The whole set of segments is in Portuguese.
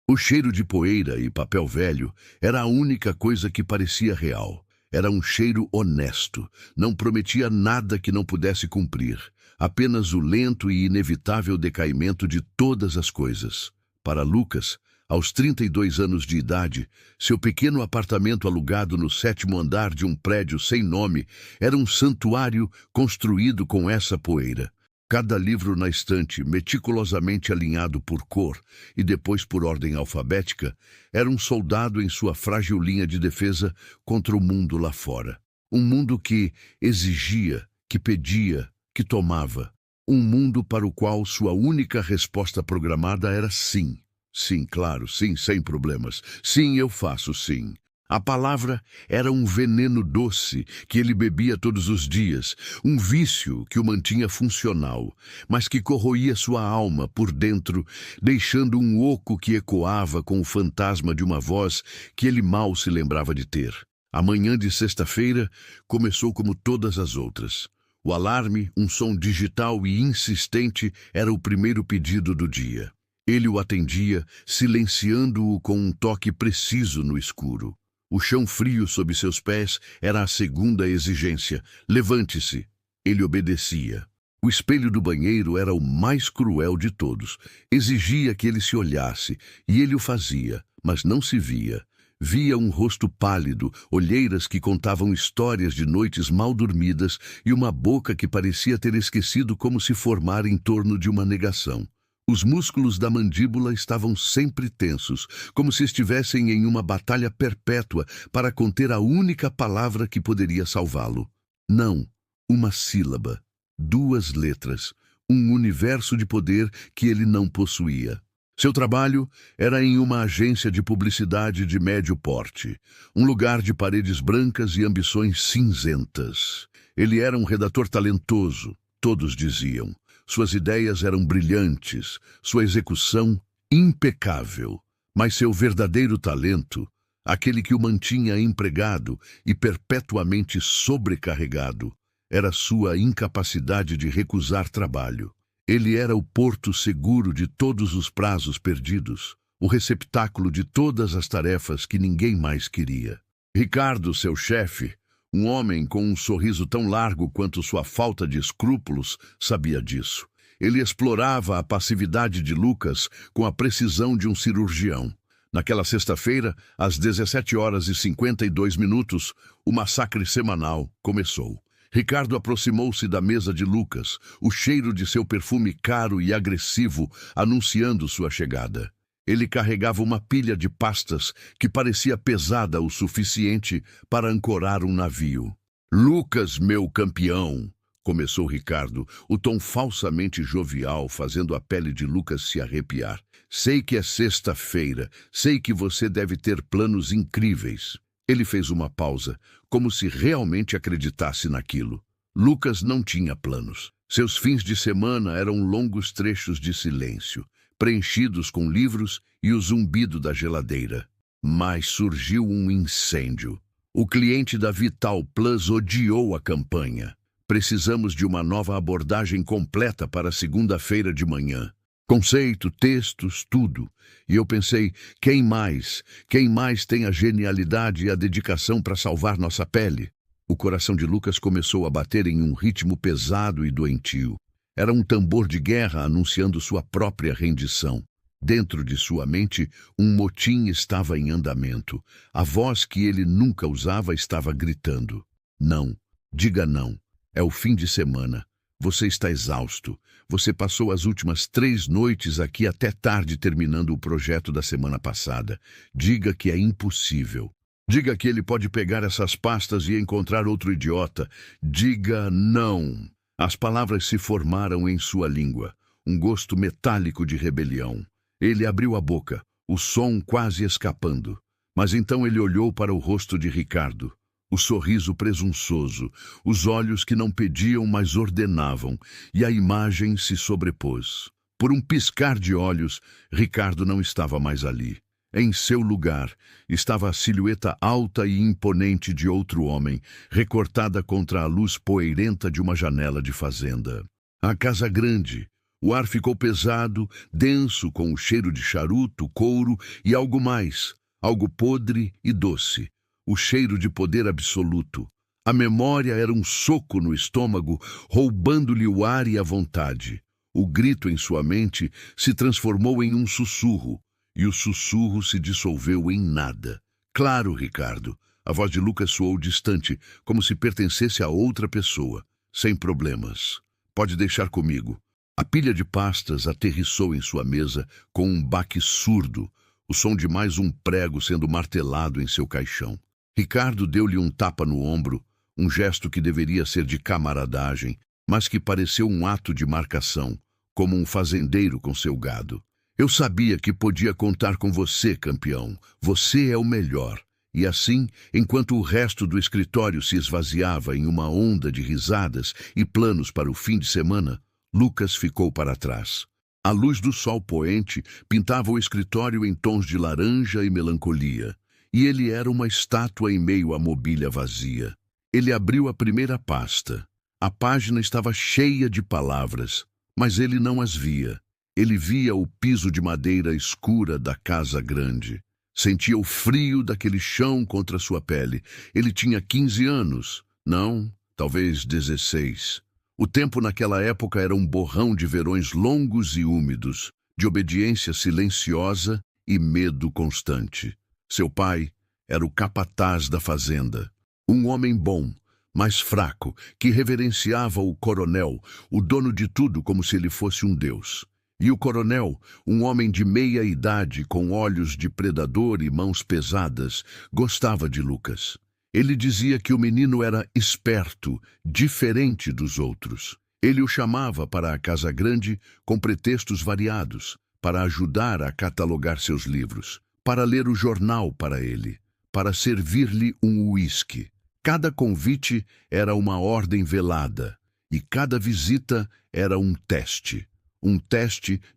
O cheiro de poeira e papel velho era a única coisa que parecia real. Era um cheiro honesto, não prometia nada que não pudesse cumprir, apenas o lento e inevitável decaimento de todas as coisas. Para Lucas, aos 32 anos de idade, seu pequeno apartamento alugado no 7º andar de um prédio sem nome era um santuário construído com essa poeira. Cada livro na estante, meticulosamente alinhado por cor e depois por ordem alfabética, era um soldado em sua frágil linha de defesa contra o mundo lá fora. Um mundo que exigia, que pedia, que tomava. Um mundo para o qual sua única resposta programada era sim. Sim, claro, sim, sem problemas. Sim, eu faço, sim. A palavra era um veneno doce que ele bebia todos os dias, um vício que o mantinha funcional, mas que corroía sua alma por dentro, deixando um oco que ecoava com o fantasma de uma voz que ele mal se lembrava de ter. A manhã de sexta-feira começou como todas as outras. O alarme, um som digital e insistente, era o primeiro pedido do dia. Ele o atendia, silenciando-o com um toque preciso no escuro. O chão frio sob seus pés era a segunda exigência. Levante-se. Ele obedecia. O espelho do banheiro era o mais cruel de todos. Exigia que ele se olhasse, e ele o fazia, mas não se via. Via um rosto pálido, olheiras que contavam histórias de noites mal dormidas e uma boca que parecia ter esquecido como se formar em torno de uma negação. Os músculos da mandíbula estavam sempre tensos, como se estivessem em uma batalha perpétua para conter a única palavra que poderia salvá-lo. Não, uma sílaba, 2 letras, um universo de poder que ele não possuía. Seu trabalho era em uma agência de publicidade de médio porte, um lugar de paredes brancas e ambições cinzentas. Ele era um redator talentoso, todos diziam. Suas ideias eram brilhantes, sua execução impecável, mas seu verdadeiro talento, aquele que o mantinha empregado e perpetuamente sobrecarregado, era sua incapacidade de recusar trabalho. Ele era o porto seguro de todos os prazos perdidos, o receptáculo de todas as tarefas que ninguém mais queria. Ricardo, seu chefe, um homem com um sorriso tão largo quanto sua falta de escrúpulos, sabia disso. Ele explorava a passividade de Lucas com a precisão de um cirurgião. Naquela sexta-feira, às 17h52, o massacre semanal começou. Ricardo aproximou-se da mesa de Lucas, o cheiro de seu perfume caro e agressivo anunciando sua chegada. Ele carregava uma pilha de pastas que parecia pesada o suficiente para ancorar um navio. "Lucas, meu campeão", começou Ricardo, o tom falsamente jovial fazendo a pele de Lucas se arrepiar. "Sei que é sexta-feira, sei que você deve ter planos incríveis." Ele fez uma pausa, como se realmente acreditasse naquilo. Lucas não tinha planos. Seus fins de semana eram longos trechos de silêncio, preenchidos com livros e o zumbido da geladeira. Mas surgiu um incêndio. O cliente da Vital Plus odiou a campanha. "Precisamos de uma nova abordagem completa para segunda-feira de manhã. Conceito, textos, tudo." E eu pensei, quem mais? Quem mais tem a genialidade e a dedicação para salvar nossa pele? O coração de Lucas começou a bater em um ritmo pesado e doentio. Era um tambor de guerra anunciando sua própria rendição. Dentro de sua mente, um motim estava em andamento. A voz que ele nunca usava estava gritando. "Não, diga não. É o fim de semana. Você está exausto. Você passou as últimas 3 noites aqui até tarde terminando o projeto da semana passada. Diga que é impossível. Diga que ele pode pegar essas pastas e encontrar outro idiota. Diga não." As palavras se formaram em sua língua, um gosto metálico de rebelião. Ele abriu a boca, o som quase escapando. Mas então ele olhou para o rosto de Ricardo. O sorriso presunçoso, os olhos que não pediam, mas ordenavam, e a imagem se sobrepôs. Por um piscar de olhos, Ricardo não estava mais ali. Em seu lugar estava a silhueta alta e imponente de outro homem, recortada contra a luz poeirenta de uma janela de fazenda. A casa grande, O ar ficou pesado, denso, com o cheiro de charuto, couro e algo mais, algo podre e doce. O cheiro de poder absoluto. A memória era um soco no estômago, roubando-lhe o ar e a vontade. O grito em sua mente se transformou em um sussurro, e o sussurro se dissolveu em nada. Claro, Ricardo. A voz de Lucas soou distante, como se pertencesse a outra pessoa. Sem problemas. Pode deixar comigo. A pilha de pastas aterrissou em sua mesa com um baque surdo, o som de mais um prego sendo martelado em seu caixão. Ricardo deu-lhe um tapa no ombro, um gesto que deveria ser de camaradagem, mas que pareceu um ato de marcação, como um fazendeiro com seu gado. Eu sabia que podia contar com você, campeão. Você é o melhor. E assim, enquanto o resto do escritório se esvaziava em uma onda de risadas e planos para o fim de semana, Lucas ficou para trás. A luz do sol poente pintava o escritório em tons de laranja e melancolia, e ele era uma estátua em meio à mobília vazia. Ele abriu a primeira pasta. A página estava cheia de palavras, mas ele não as via. Ele via o piso de madeira escura da casa grande. Sentia o frio daquele chão contra sua pele. Ele tinha 15 anos. Não, talvez 16. O tempo naquela época era um borrão de verões longos e úmidos, de obediência silenciosa e medo constante. Seu pai era o capataz da fazenda. Um homem bom, mas fraco, que reverenciava o coronel, o dono de tudo, como se ele fosse um deus. E o coronel, um homem de meia idade, com olhos de predador e mãos pesadas, gostava de Lucas. Ele dizia que o menino era esperto, diferente dos outros. Ele o chamava para a casa grande com pretextos variados, para ajudar a catalogar seus livros, para ler o jornal para ele, para servir-lhe um uísque. Cada convite era uma ordem velada, e cada visita era um teste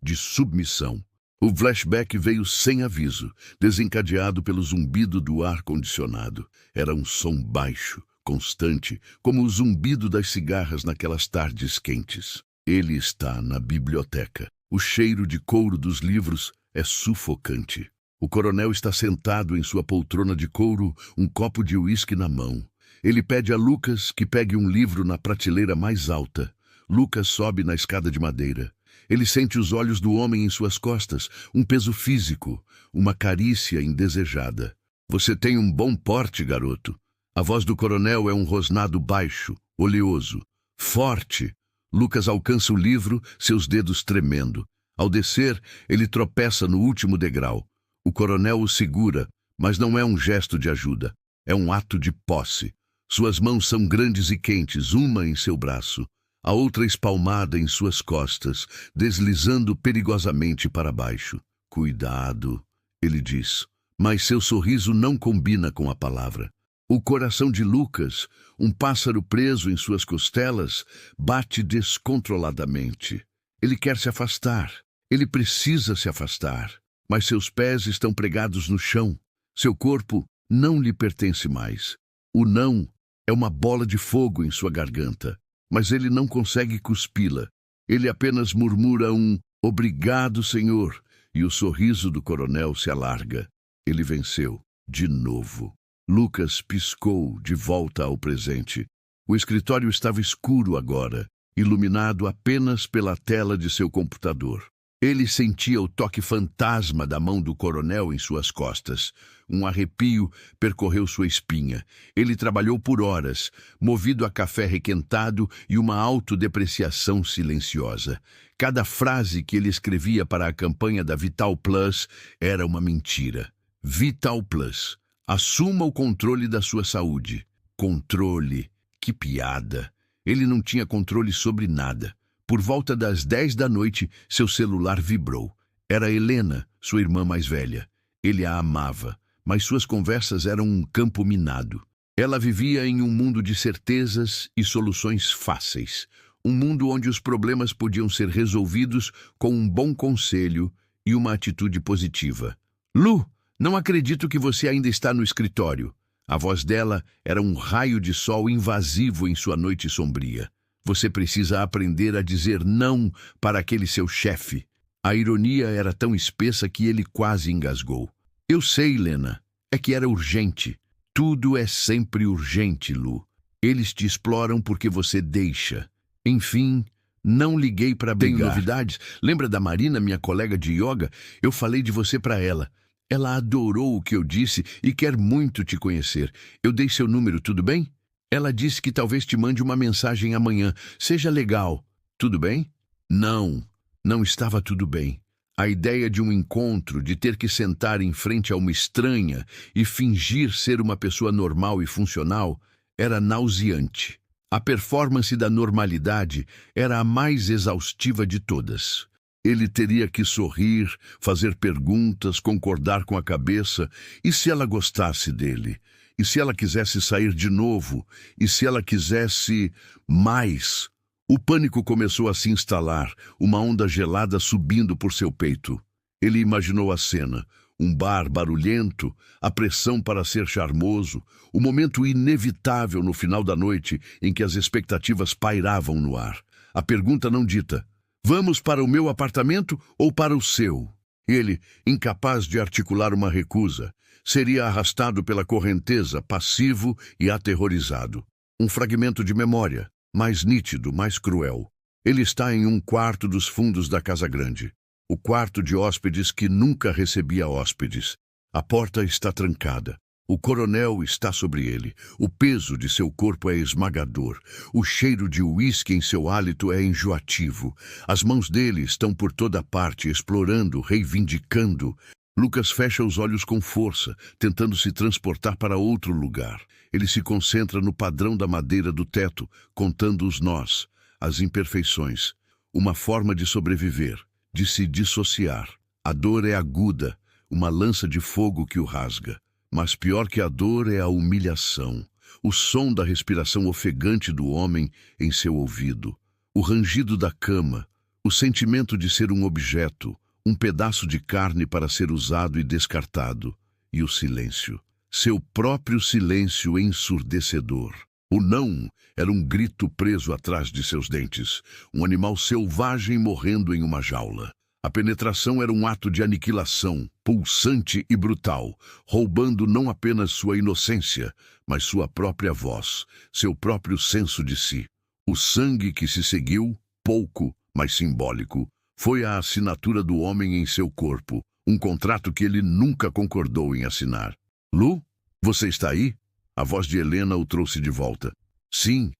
de submissão. O flashback veio sem aviso, desencadeado pelo zumbido do ar-condicionado. Era um som baixo, constante, como o zumbido das cigarras naquelas tardes quentes. Ele está na biblioteca. O cheiro de couro dos livros é sufocante. O coronel está sentado em sua poltrona de couro, um copo de uísque na mão. Ele pede a Lucas que pegue um livro na prateleira mais alta. Lucas sobe na escada de madeira. Ele sente os olhos do homem em suas costas, um peso físico, uma carícia indesejada. Você tem um bom porte, garoto. A voz do coronel é um rosnado baixo, oleoso, forte. Lucas alcança o livro, seus dedos tremendo. Ao descer, ele tropeça no último degrau. O coronel o segura, mas não é um gesto de ajuda. É um ato de posse. Suas mãos são grandes e quentes, uma em seu braço, a outra espalmada em suas costas, deslizando perigosamente para baixo. Cuidado, ele diz, mas seu sorriso não combina com a palavra. O coração de Lucas, um pássaro preso em suas costelas, bate descontroladamente. Ele quer se afastar. Ele precisa se afastar. Mas seus pés estão pregados no chão. Seu corpo não lhe pertence mais. O não é uma bola de fogo em sua garganta. Mas ele não consegue cuspi-la. Ele apenas murmura um "Obrigado, Senhor", e o sorriso do coronel se alarga. Ele venceu, de novo. Lucas piscou de volta ao presente. O escritório estava escuro agora, iluminado apenas pela tela de seu computador. Ele sentia o toque fantasma da mão do coronel em suas costas. Um arrepio percorreu sua espinha. Ele trabalhou por horas, movido a café requentado e uma autodepreciação silenciosa. Cada frase que ele escrevia para a campanha da Vital Plus era uma mentira. Vital Plus. Assuma o controle da sua saúde. Controle. Que piada. Ele não tinha controle sobre nada. Por volta das 10 da noite, seu celular vibrou. Era Helena, sua irmã mais velha. Ele a amava, mas suas conversas eram um campo minado. Ela vivia em um mundo de certezas e soluções fáceis. Um mundo onde os problemas podiam ser resolvidos com um bom conselho e uma atitude positiva. "Lu, não acredito que você ainda está no escritório." A voz dela era um raio de sol invasivo em sua noite sombria. Você precisa aprender a dizer não para aquele seu chefe. A ironia era tão espessa que ele quase engasgou. Eu sei, Lena. É que era urgente. Tudo é sempre urgente, Lu. Eles te exploram porque você deixa. Enfim, não liguei para brigar. Tenho novidades. Lembra da Marina, minha colega de yoga? Eu falei de você para ela. Ela adorou o que eu disse e quer muito te conhecer. Eu dei seu número, tudo bem? Ela disse que talvez te mande uma mensagem amanhã. Seja legal. Tudo bem? Não, não estava tudo bem. A ideia de um encontro, de ter que sentar em frente a uma estranha e fingir ser uma pessoa normal e funcional, era nauseante. A performance da normalidade era a mais exaustiva de todas. Ele teria que sorrir, fazer perguntas, concordar com a cabeça. E se ela gostasse dele? E se ela quisesse sair de novo? E se ela quisesse mais? O pânico começou a se instalar, uma onda gelada subindo por seu peito. Ele imaginou a cena, um bar barulhento, a pressão para ser charmoso, o momento inevitável no final da noite em que as expectativas pairavam no ar. A pergunta não dita: vamos para o meu apartamento ou para o seu? Ele, incapaz de articular uma recusa, seria arrastado pela correnteza, passivo e aterrorizado. Um fragmento de memória, mais nítido, mais cruel. Ele está em um quarto dos fundos da Casa Grande. O quarto de hóspedes que nunca recebia hóspedes. A porta está trancada. O coronel está sobre ele. O peso de seu corpo é esmagador. O cheiro de uísque em seu hálito é enjoativo. As mãos dele estão por toda parte, explorando, reivindicando. Lucas fecha os olhos com força, tentando se transportar para outro lugar. Ele se concentra no padrão da madeira do teto, contando os nós, as imperfeições. Uma forma de sobreviver, de se dissociar. A dor é aguda, uma lança de fogo que o rasga. Mas pior que a dor é a humilhação. O som da respiração ofegante do homem em seu ouvido. O rangido da cama. O sentimento de ser um objeto, um pedaço de carne para ser usado e descartado. E o silêncio. Seu próprio silêncio ensurdecedor. O não era um grito preso atrás de seus dentes. Um animal selvagem morrendo em uma jaula. A penetração era um ato de aniquilação, pulsante e brutal, roubando não apenas sua inocência, mas sua própria voz, seu próprio senso de si. O sangue que se seguiu, pouco, mas simbólico, foi a assinatura do homem em seu corpo, um contrato que ele nunca concordou em assinar. Lu, você está aí? A voz de Helena o trouxe de volta. Sim,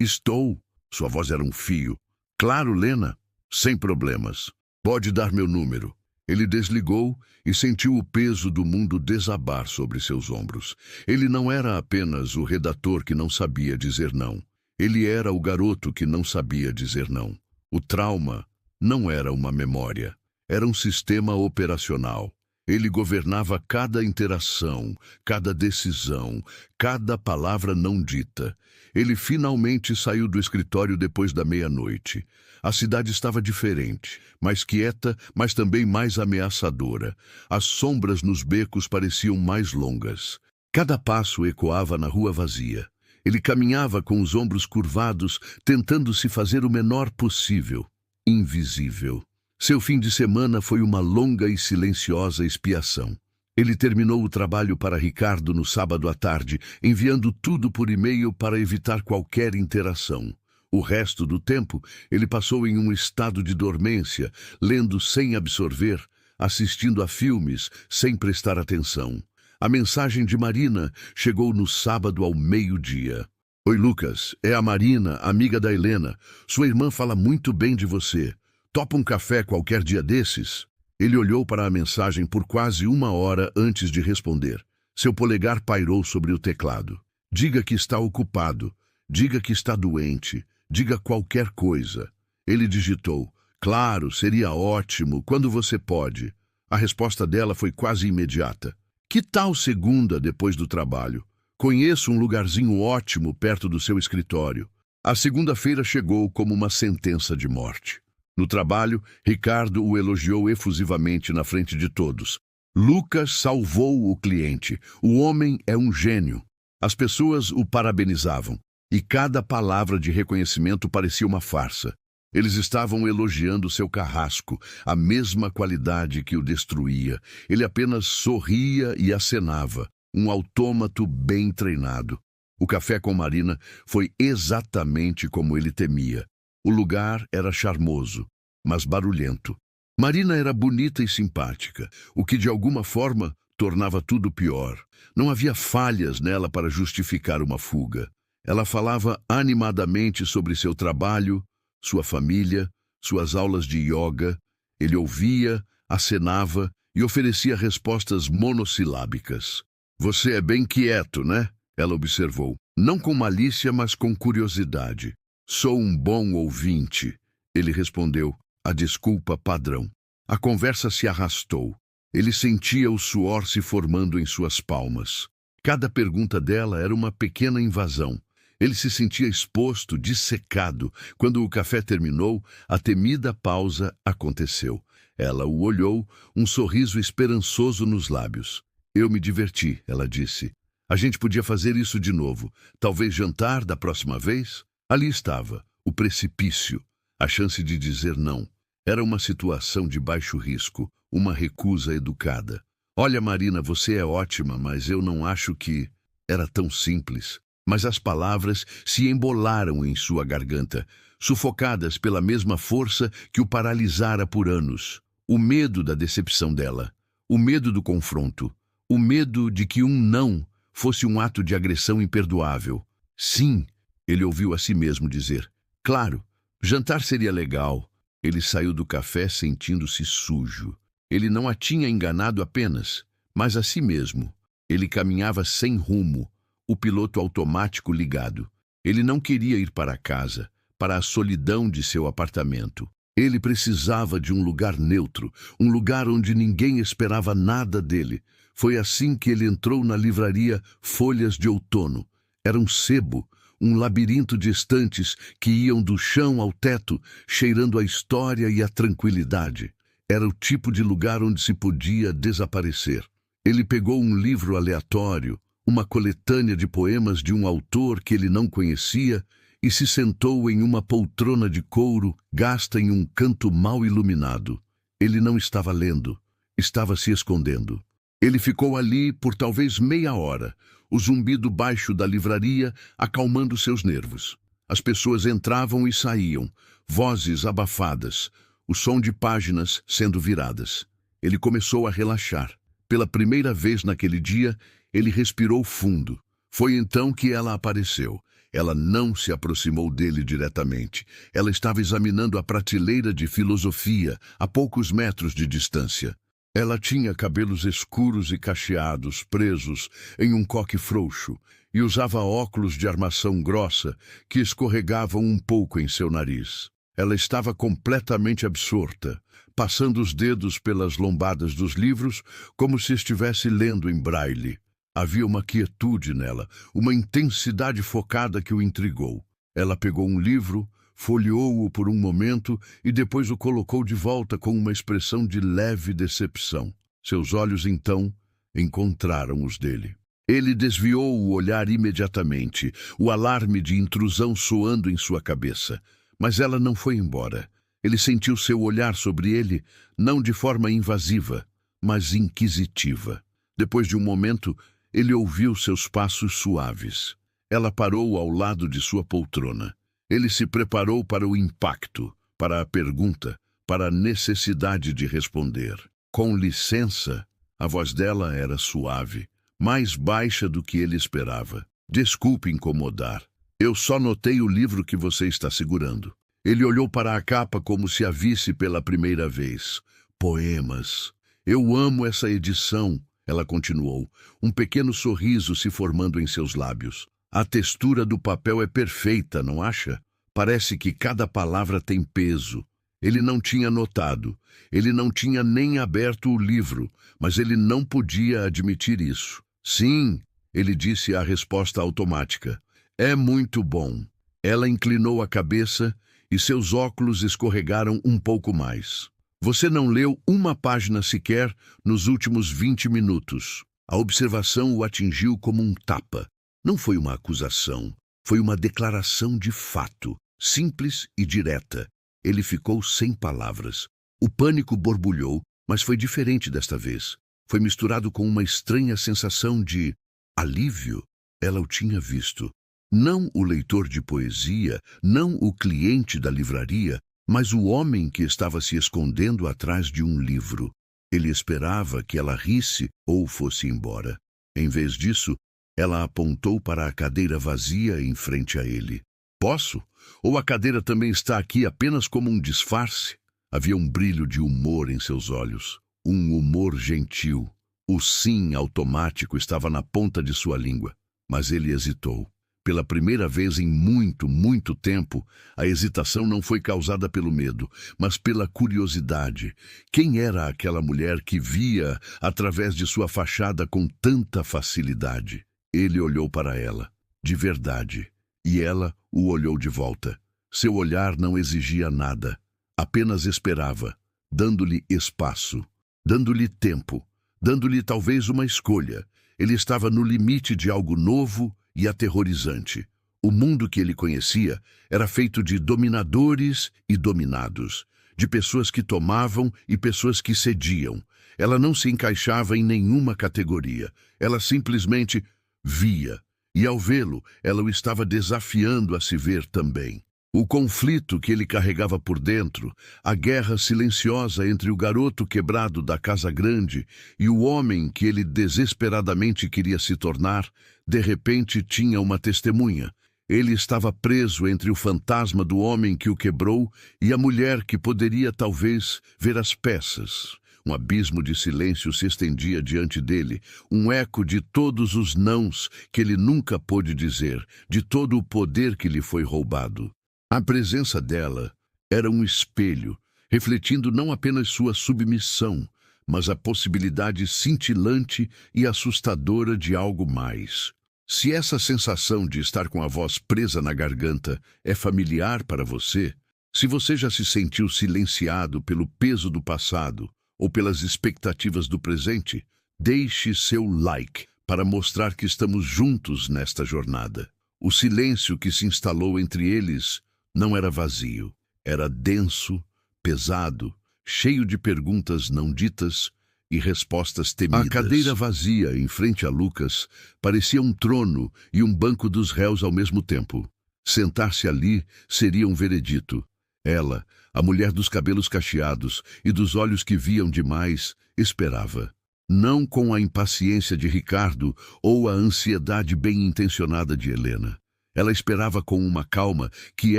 estou. Sua voz era um fio. Claro, Lena. Sem problemas. Pode dar meu número. Ele desligou e sentiu o peso do mundo desabar sobre seus ombros. Ele não era apenas o redator que não sabia dizer não. Ele era o garoto que não sabia dizer não. O trauma não era uma memória. Era um sistema operacional. Ele governava cada interação, cada decisão, cada palavra não dita. Ele finalmente saiu do escritório depois da meia-noite. A cidade estava diferente, mais quieta, mas também mais ameaçadora. As sombras nos becos pareciam mais longas. Cada passo ecoava na rua vazia. Ele caminhava com os ombros curvados, tentando se fazer o menor possível, invisível. Seu fim de semana foi uma longa e silenciosa expiação. Ele terminou o trabalho para Ricardo no sábado à tarde, enviando tudo por e-mail para evitar qualquer interação. O resto do tempo, ele passou em um estado de dormência, lendo sem absorver, assistindo a filmes sem prestar atenção. A mensagem de Marina chegou no sábado ao meio-dia. Oi, Lucas, é a Marina, amiga da Helena. Sua irmã fala muito bem de você. Topa um café qualquer dia desses? Ele olhou para a mensagem por quase 1 hora antes de responder. Seu polegar pairou sobre o teclado. Diga que está ocupado. Diga que está doente. Diga qualquer coisa. Ele digitou. Claro, seria ótimo. Quando você pode? A resposta dela foi quase imediata. Que tal segunda depois do trabalho? Conheço um lugarzinho ótimo perto do seu escritório. A segunda-feira chegou como uma sentença de morte. No trabalho, Ricardo o elogiou efusivamente na frente de todos. Lucas salvou o cliente. O homem é um gênio. As pessoas o parabenizavam. E cada palavra de reconhecimento parecia uma farsa. Eles estavam elogiando seu carrasco, a mesma qualidade que o destruía. Ele apenas sorria e acenava, um autômato bem treinado. O café com Marina foi exatamente como ele temia. O lugar era charmoso, mas barulhento. Marina era bonita e simpática, o que de alguma forma tornava tudo pior. Não havia falhas nela para justificar uma fuga. Ela falava animadamente sobre seu trabalho, sua família, suas aulas de yoga. Ele ouvia, acenava e oferecia respostas monossilábicas. "Você é bem quieto, né?" Ela observou. Não com malícia, mas com curiosidade. "Sou um bom ouvinte", ele respondeu, a desculpa padrão. A conversa se arrastou. Ele sentia o suor se formando em suas palmas. Cada pergunta dela era uma pequena invasão. Ele se sentia exposto, dissecado. Quando o café terminou, a temida pausa aconteceu. Ela o olhou, um sorriso esperançoso nos lábios. "Eu me diverti", ela disse. "A gente podia fazer isso de novo. Talvez jantar da próxima vez?" Ali estava, o precipício, a chance de dizer não. Era uma situação de baixo risco, uma recusa educada. "Olha, Marina, você é ótima, mas eu não acho que..." Era tão simples. Mas as palavras se embolaram em sua garganta, sufocadas pela mesma força que o paralisara por anos. O medo da decepção dela, o medo do confronto, o medo de que um não fosse um ato de agressão imperdoável. "Sim", ele ouviu a si mesmo dizer. "Claro, jantar seria legal." Ele saiu do café sentindo-se sujo. Ele não a tinha enganado apenas, mas a si mesmo. Ele caminhava sem rumo, o piloto automático ligado. Ele não queria ir para casa, para a solidão de seu apartamento. Ele precisava de um lugar neutro, um lugar onde ninguém esperava nada dele. Foi assim que ele entrou na livraria Folhas de Outono. Era um sebo, um labirinto de estantes que iam do chão ao teto, cheirando a história e a tranquilidade. Era o tipo de lugar onde se podia desaparecer. Ele pegou um livro aleatório, uma coletânea de poemas de um autor que ele não conhecia, e se sentou em uma poltrona de couro gasta em um canto mal iluminado. Ele não estava lendo, estava se escondendo. Ele ficou ali por talvez meia hora, o zumbido baixo da livraria acalmando seus nervos. As pessoas entravam e saíam, vozes abafadas, o som de páginas sendo viradas. Ele começou a relaxar. Pela primeira vez naquele dia, ele respirou fundo. Foi então que ela apareceu. Ela não se aproximou dele diretamente. Ela estava examinando a prateleira de filosofia a poucos metros de distância. Ela tinha cabelos escuros e cacheados, presos em um coque frouxo, e usava óculos de armação grossa que escorregavam um pouco em seu nariz. Ela estava completamente absorta, passando os dedos pelas lombadas dos livros como se estivesse lendo em braille. Havia uma quietude nela, uma intensidade focada que o intrigou. Ela pegou um livro, folheou-o por um momento e depois o colocou de volta com uma expressão de leve decepção. Seus olhos, então, encontraram os dele. Ele desviou o olhar imediatamente, o alarme de intrusão soando em sua cabeça. Mas ela não foi embora. Ele sentiu seu olhar sobre ele, não de forma invasiva, mas inquisitiva. Depois de um momento, ele ouviu seus passos suaves. Ela parou ao lado de sua poltrona. Ele se preparou para o impacto, para a pergunta, para a necessidade de responder. "Com licença", a voz dela era suave, mais baixa do que ele esperava. "Desculpe incomodar. Eu só notei o livro que você está segurando." Ele olhou para a capa como se a visse pela primeira vez. "Poemas. Eu amo essa edição", ela continuou, um pequeno sorriso se formando em seus lábios. "A textura do papel é perfeita, não acha? Parece que cada palavra tem peso." Ele não tinha notado. Ele não tinha nem aberto o livro, mas ele não podia admitir isso. "Sim", ele disse a resposta automática. "É muito bom." Ela inclinou a cabeça e seus óculos escorregaram um pouco mais. "Você não leu uma página sequer nos últimos 20 minutos." A observação o atingiu como um tapa. Não foi uma acusação. Foi uma declaração de fato, simples e direta. Ele ficou sem palavras. O pânico borbulhou, mas foi diferente desta vez. Foi misturado com uma estranha sensação de alívio. Ela o tinha visto. Não o leitor de poesia, não o cliente da livraria, mas o homem que estava se escondendo atrás de um livro. Ele esperava que ela risse ou fosse embora. Em vez disso, ela apontou para a cadeira vazia em frente a ele. Posso? Ou a cadeira também está aqui apenas como um disfarce? Havia um brilho de humor em seus olhos, um humor gentil. O sim automático estava na ponta de sua língua, mas ele hesitou. Pela primeira vez em muito, muito tempo, a hesitação não foi causada pelo medo, mas pela curiosidade. Quem era aquela mulher que via através de sua fachada com tanta facilidade? Ele olhou para ela, de verdade, e ela o olhou de volta. Seu olhar não exigia nada, apenas esperava, dando-lhe espaço, dando-lhe tempo, dando-lhe talvez uma escolha. Ele estava no limite de algo novo e aterrorizante. O mundo que ele conhecia era feito de dominadores e dominados, de pessoas que tomavam e pessoas que cediam. Ela não se encaixava em nenhuma categoria. Ela simplesmente via, e ao vê-lo, ela o estava desafiando a se ver também. O conflito que ele carregava por dentro, a guerra silenciosa entre o garoto quebrado da casa grande e o homem que ele desesperadamente queria se tornar, de repente tinha uma testemunha. Ele estava preso entre o fantasma do homem que o quebrou e a mulher que poderia talvez ver as peças. Um abismo de silêncio se estendia diante dele, um eco de todos os nãos que ele nunca pôde dizer, de todo o poder que lhe foi roubado. A presença dela era um espelho, refletindo não apenas sua submissão, mas a possibilidade cintilante e assustadora de algo mais. Se essa sensação de estar com a voz presa na garganta é familiar para você, se você já se sentiu silenciado pelo peso do passado ou pelas expectativas do presente, deixe seu like para mostrar que estamos juntos nesta jornada. O silêncio que se instalou entre eles não era vazio, era denso, pesado, cheio de perguntas não ditas e respostas temidas. A cadeira vazia em frente a Lucas parecia um trono e um banco dos réus ao mesmo tempo. Sentar-se ali seria um veredito. Ela, a mulher dos cabelos cacheados e dos olhos que viam demais, esperava. Não com a impaciência de Ricardo ou a ansiedade bem-intencionada de Helena. Ela esperava com uma calma que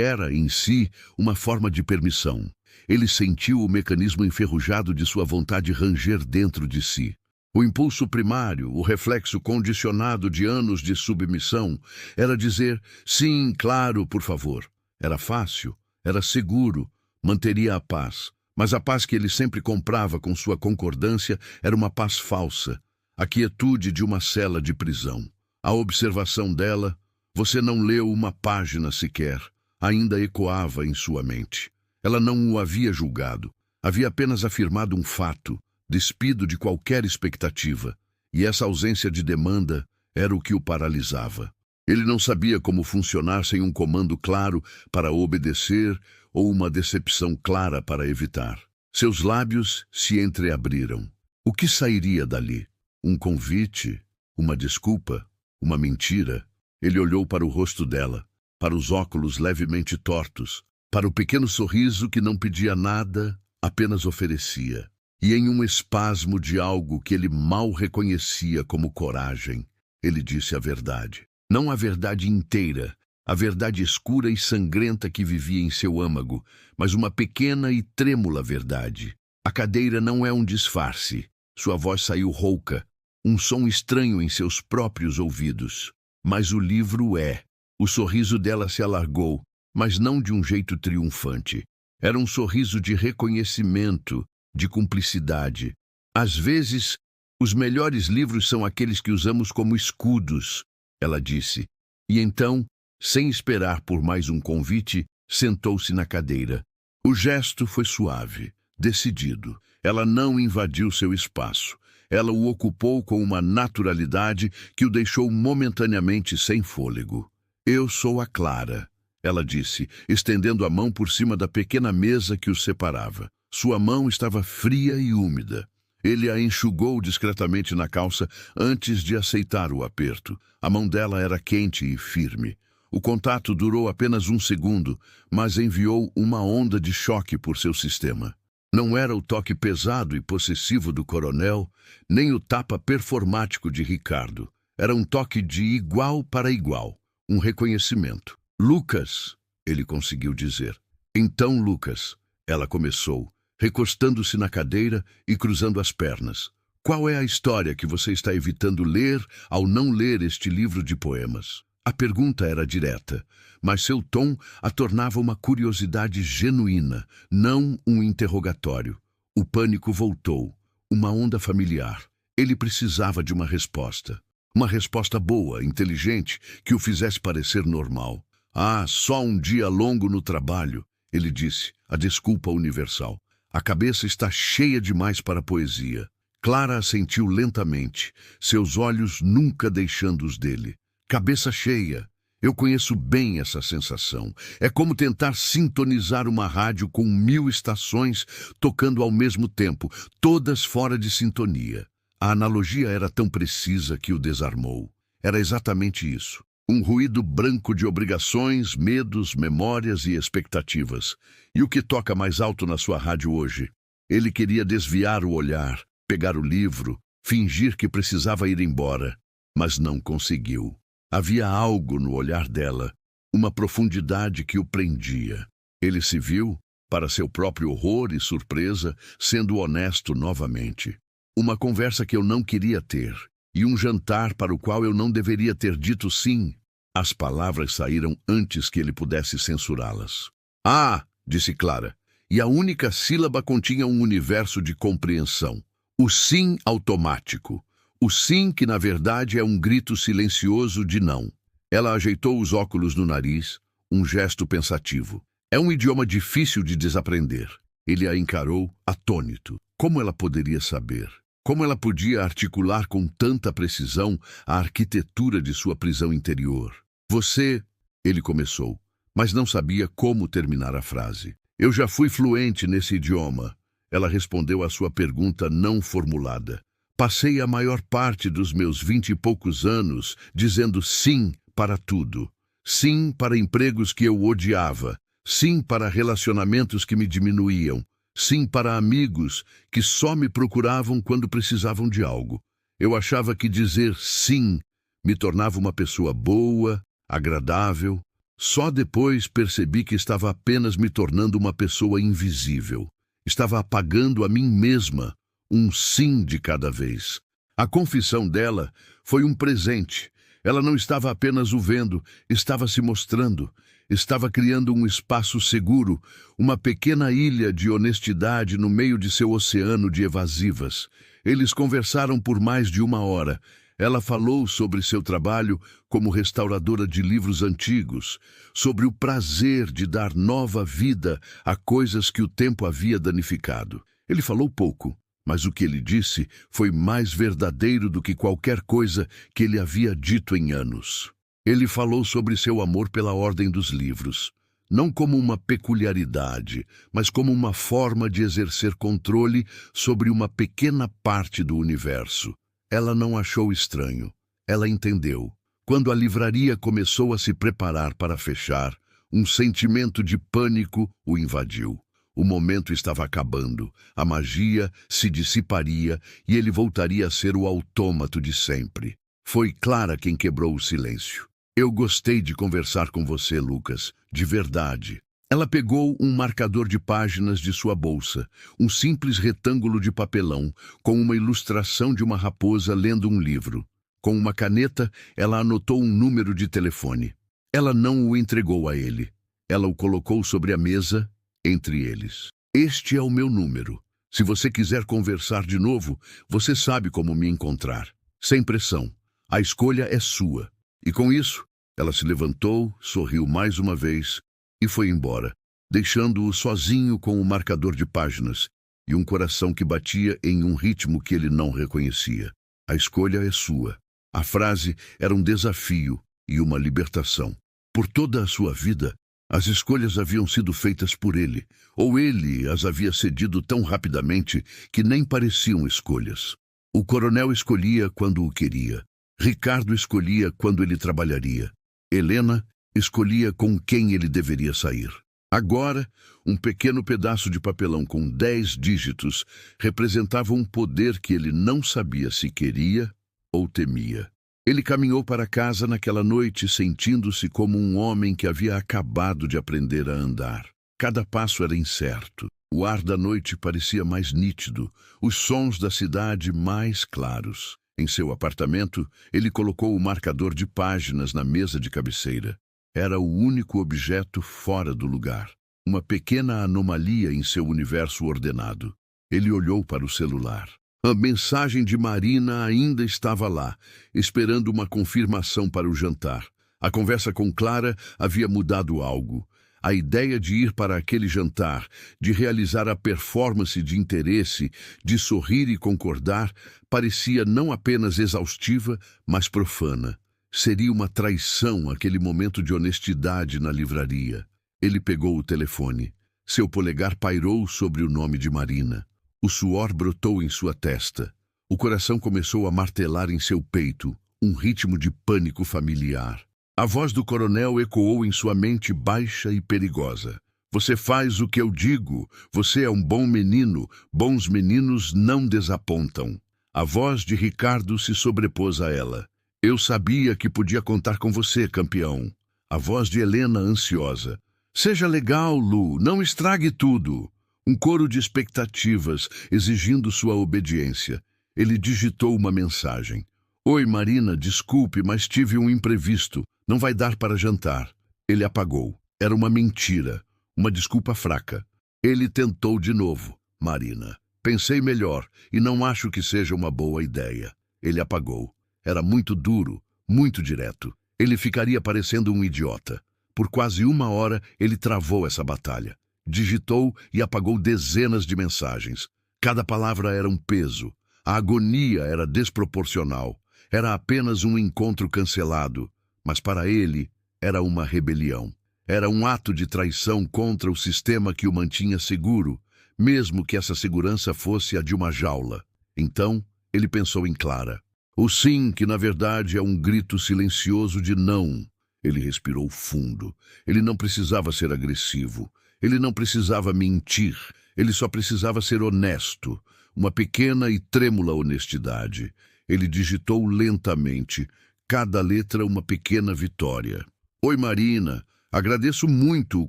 era, em si, uma forma de permissão. Ele sentiu o mecanismo enferrujado de sua vontade ranger dentro de si. O impulso primário, o reflexo condicionado de anos de submissão, era dizer, sim, claro, por favor. Era fácil, era seguro, manteria a paz. Mas a paz que ele sempre comprava com sua concordância era uma paz falsa, a quietude de uma cela de prisão. A observação dela, você não leu uma página sequer, ainda ecoava em sua mente. Ela não o havia julgado, havia apenas afirmado um fato, despido de qualquer expectativa, e essa ausência de demanda era o que o paralisava. Ele não sabia como funcionar sem um comando claro para obedecer ou uma decepção clara para evitar. Seus lábios se entreabriram. O que sairia dali? Um convite? Uma desculpa? Uma mentira? Ele olhou para o rosto dela, para os óculos levemente tortos, para o pequeno sorriso que não pedia nada, apenas oferecia. E em um espasmo de algo que ele mal reconhecia como coragem, ele disse a verdade. Não a verdade inteira, a verdade escura e sangrenta que vivia em seu âmago, mas uma pequena e trêmula verdade. A cadeira não é um disfarce. Sua voz saiu rouca, um som estranho em seus próprios ouvidos. Mas o livro é. O sorriso dela se alargou, mas não de um jeito triunfante. Era um sorriso de reconhecimento, de cumplicidade. Às vezes, os melhores livros são aqueles que usamos como escudos, ela disse. E então, sem esperar por mais um convite, sentou-se na cadeira. O gesto foi suave, decidido. Ela não invadiu seu espaço. Ela o ocupou com uma naturalidade que o deixou momentaneamente sem fôlego. Eu sou a Clara, ela disse, estendendo a mão por cima da pequena mesa que os separava. Sua mão estava fria e úmida. Ele a enxugou discretamente na calça antes de aceitar o aperto. A mão dela era quente e firme. O contato durou apenas um segundo, mas enviou uma onda de choque por seu sistema. Não era o toque pesado e possessivo do coronel, nem o tapa performático de Ricardo. Era um toque de igual para igual, um reconhecimento. Lucas, ele conseguiu dizer. Então, Lucas, ela começou, recostando-se na cadeira e cruzando as pernas. Qual é a história que você está evitando ler ao não ler este livro de poemas? A pergunta era direta, mas seu tom a tornava uma curiosidade genuína, não um interrogatório. O pânico voltou, uma onda familiar. Ele precisava de uma resposta. Uma resposta boa, inteligente, que o fizesse parecer normal. Ah, só um dia longo no trabalho, ele disse, a desculpa universal. A cabeça está cheia demais para a poesia. Clara assentiu lentamente, seus olhos nunca deixando os dele. Cabeça cheia. Eu conheço bem essa sensação. É como tentar sintonizar uma rádio com 1000 estações tocando ao mesmo tempo, todas fora de sintonia. A analogia era tão precisa que o desarmou. Era exatamente isso. Um ruído branco de obrigações, medos, memórias e expectativas. E o que toca mais alto na sua rádio hoje? Ele queria desviar o olhar, pegar o livro, fingir que precisava ir embora, mas não conseguiu. Havia algo no olhar dela, uma profundidade que o prendia. Ele se viu, para seu próprio horror e surpresa, sendo honesto novamente. Uma conversa que eu não queria ter, e um jantar para o qual eu não deveria ter dito sim. As palavras saíram antes que ele pudesse censurá-las. Ah, disse Clara, e a única sílaba continha um universo de compreensão. O sim automático. O sim que, na verdade, é um grito silencioso de não. Ela ajeitou os óculos no nariz, um gesto pensativo. É um idioma difícil de desaprender. Ele a encarou, atônito. Como ela poderia saber? Como ela podia articular com tanta precisão a arquitetura de sua prisão interior? Você, ele começou, mas não sabia como terminar a frase. Eu já fui fluente nesse idioma. Ela respondeu à sua pergunta não formulada. Passei a maior parte dos meus 20 e poucos anos dizendo sim para tudo. Sim para empregos que eu odiava. Sim para relacionamentos que me diminuíam. Sim para amigos que só me procuravam quando precisavam de algo. Eu achava que dizer sim me tornava uma pessoa boa, agradável. Só depois percebi que estava apenas me tornando uma pessoa invisível. Estava apagando a mim mesma, um sim de cada vez. A confissão dela foi um presente. Ela não estava apenas o vendo, estava se mostrando. Estava criando um espaço seguro, uma pequena ilha de honestidade no meio de seu oceano de evasivas. Eles conversaram por mais de 1 hora. Ela falou sobre seu trabalho como restauradora de livros antigos, sobre o prazer de dar nova vida a coisas que o tempo havia danificado. Ele falou pouco, mas o que ele disse foi mais verdadeiro do que qualquer coisa que ele havia dito em anos. Ele falou sobre seu amor pela ordem dos livros, não como uma peculiaridade, mas como uma forma de exercer controle sobre uma pequena parte do universo. Ela não achou estranho. Ela entendeu. Quando a livraria começou a se preparar para fechar, um sentimento de pânico o invadiu. O momento estava acabando, a magia se dissiparia e ele voltaria a ser o autômato de sempre. Foi Clara quem quebrou o silêncio. Eu gostei de conversar com você, Lucas, de verdade. Ela pegou um marcador de páginas de sua bolsa, um simples retângulo de papelão, com uma ilustração de uma raposa lendo um livro. Com uma caneta, ela anotou um número de telefone. Ela não o entregou a ele. Ela o colocou sobre a mesa, entre eles. Este é o meu número. Se você quiser conversar de novo, você sabe como me encontrar. Sem pressão. A escolha é sua. E com isso, ela se levantou, sorriu mais uma vez e foi embora, deixando-o sozinho com o marcador de páginas e um coração que batia em um ritmo que ele não reconhecia. A escolha é sua. A frase era um desafio e uma libertação. Por toda a sua vida, as escolhas haviam sido feitas por ele, ou ele as havia cedido tão rapidamente que nem pareciam escolhas. O coronel escolhia quando o queria. Ricardo escolhia quando ele trabalharia. Helena escolhia com quem ele deveria sair. Agora, um pequeno pedaço de papelão com 10 dígitos representava um poder que ele não sabia se queria ou temia. Ele caminhou para casa naquela noite sentindo-se como um homem que havia acabado de aprender a andar. Cada passo era incerto. O ar da noite parecia mais nítido, os sons da cidade mais claros. Em seu apartamento, ele colocou o marcador de páginas na mesa de cabeceira. Era o único objeto fora do lugar, uma pequena anomalia em seu universo ordenado. Ele olhou para o celular. A mensagem de Marina ainda estava lá, esperando uma confirmação para o jantar. A conversa com Clara havia mudado algo. A ideia de ir para aquele jantar, de realizar a performance de interesse, de sorrir e concordar, parecia não apenas exaustiva, mas profana. Seria uma traição aquele momento de honestidade na livraria. Ele pegou o telefone. Seu polegar pairou sobre o nome de Marina. O suor brotou em sua testa. O coração começou a martelar em seu peito, um ritmo de pânico familiar. A voz do coronel ecoou em sua mente baixa e perigosa. Você faz o que eu digo. Você é um bom menino. Bons meninos não desapontam. A voz de Ricardo se sobrepôs a ela. Eu sabia que podia contar com você, campeão. A voz de Helena ansiosa. Seja legal, Lu. Não estrague tudo. Um coro de expectativas, exigindo sua obediência. Ele digitou uma mensagem. Oi, Marina, desculpe, mas tive um imprevisto. Não vai dar para jantar. Ele apagou. Era uma mentira. Uma desculpa fraca. Ele tentou de novo. Marina, pensei melhor e não acho que seja uma boa ideia. Ele apagou. Era muito duro, muito direto. Ele ficaria parecendo um idiota. Por quase 1 hora, ele travou essa batalha. Digitou e apagou dezenas de mensagens. Cada palavra era um peso. A agonia era desproporcional. Era apenas um encontro cancelado. Mas para ele, era uma rebelião. Era um ato de traição contra o sistema que o mantinha seguro, mesmo que essa segurança fosse a de uma jaula. Então, ele pensou em Clara. O sim, que na verdade é um grito silencioso de não. Ele respirou fundo. Ele não precisava ser agressivo. Ele não precisava mentir. Ele só precisava ser honesto. Uma pequena e trêmula honestidade. Ele digitou lentamente. Cada letra uma pequena vitória. Oi, Marina. Agradeço muito o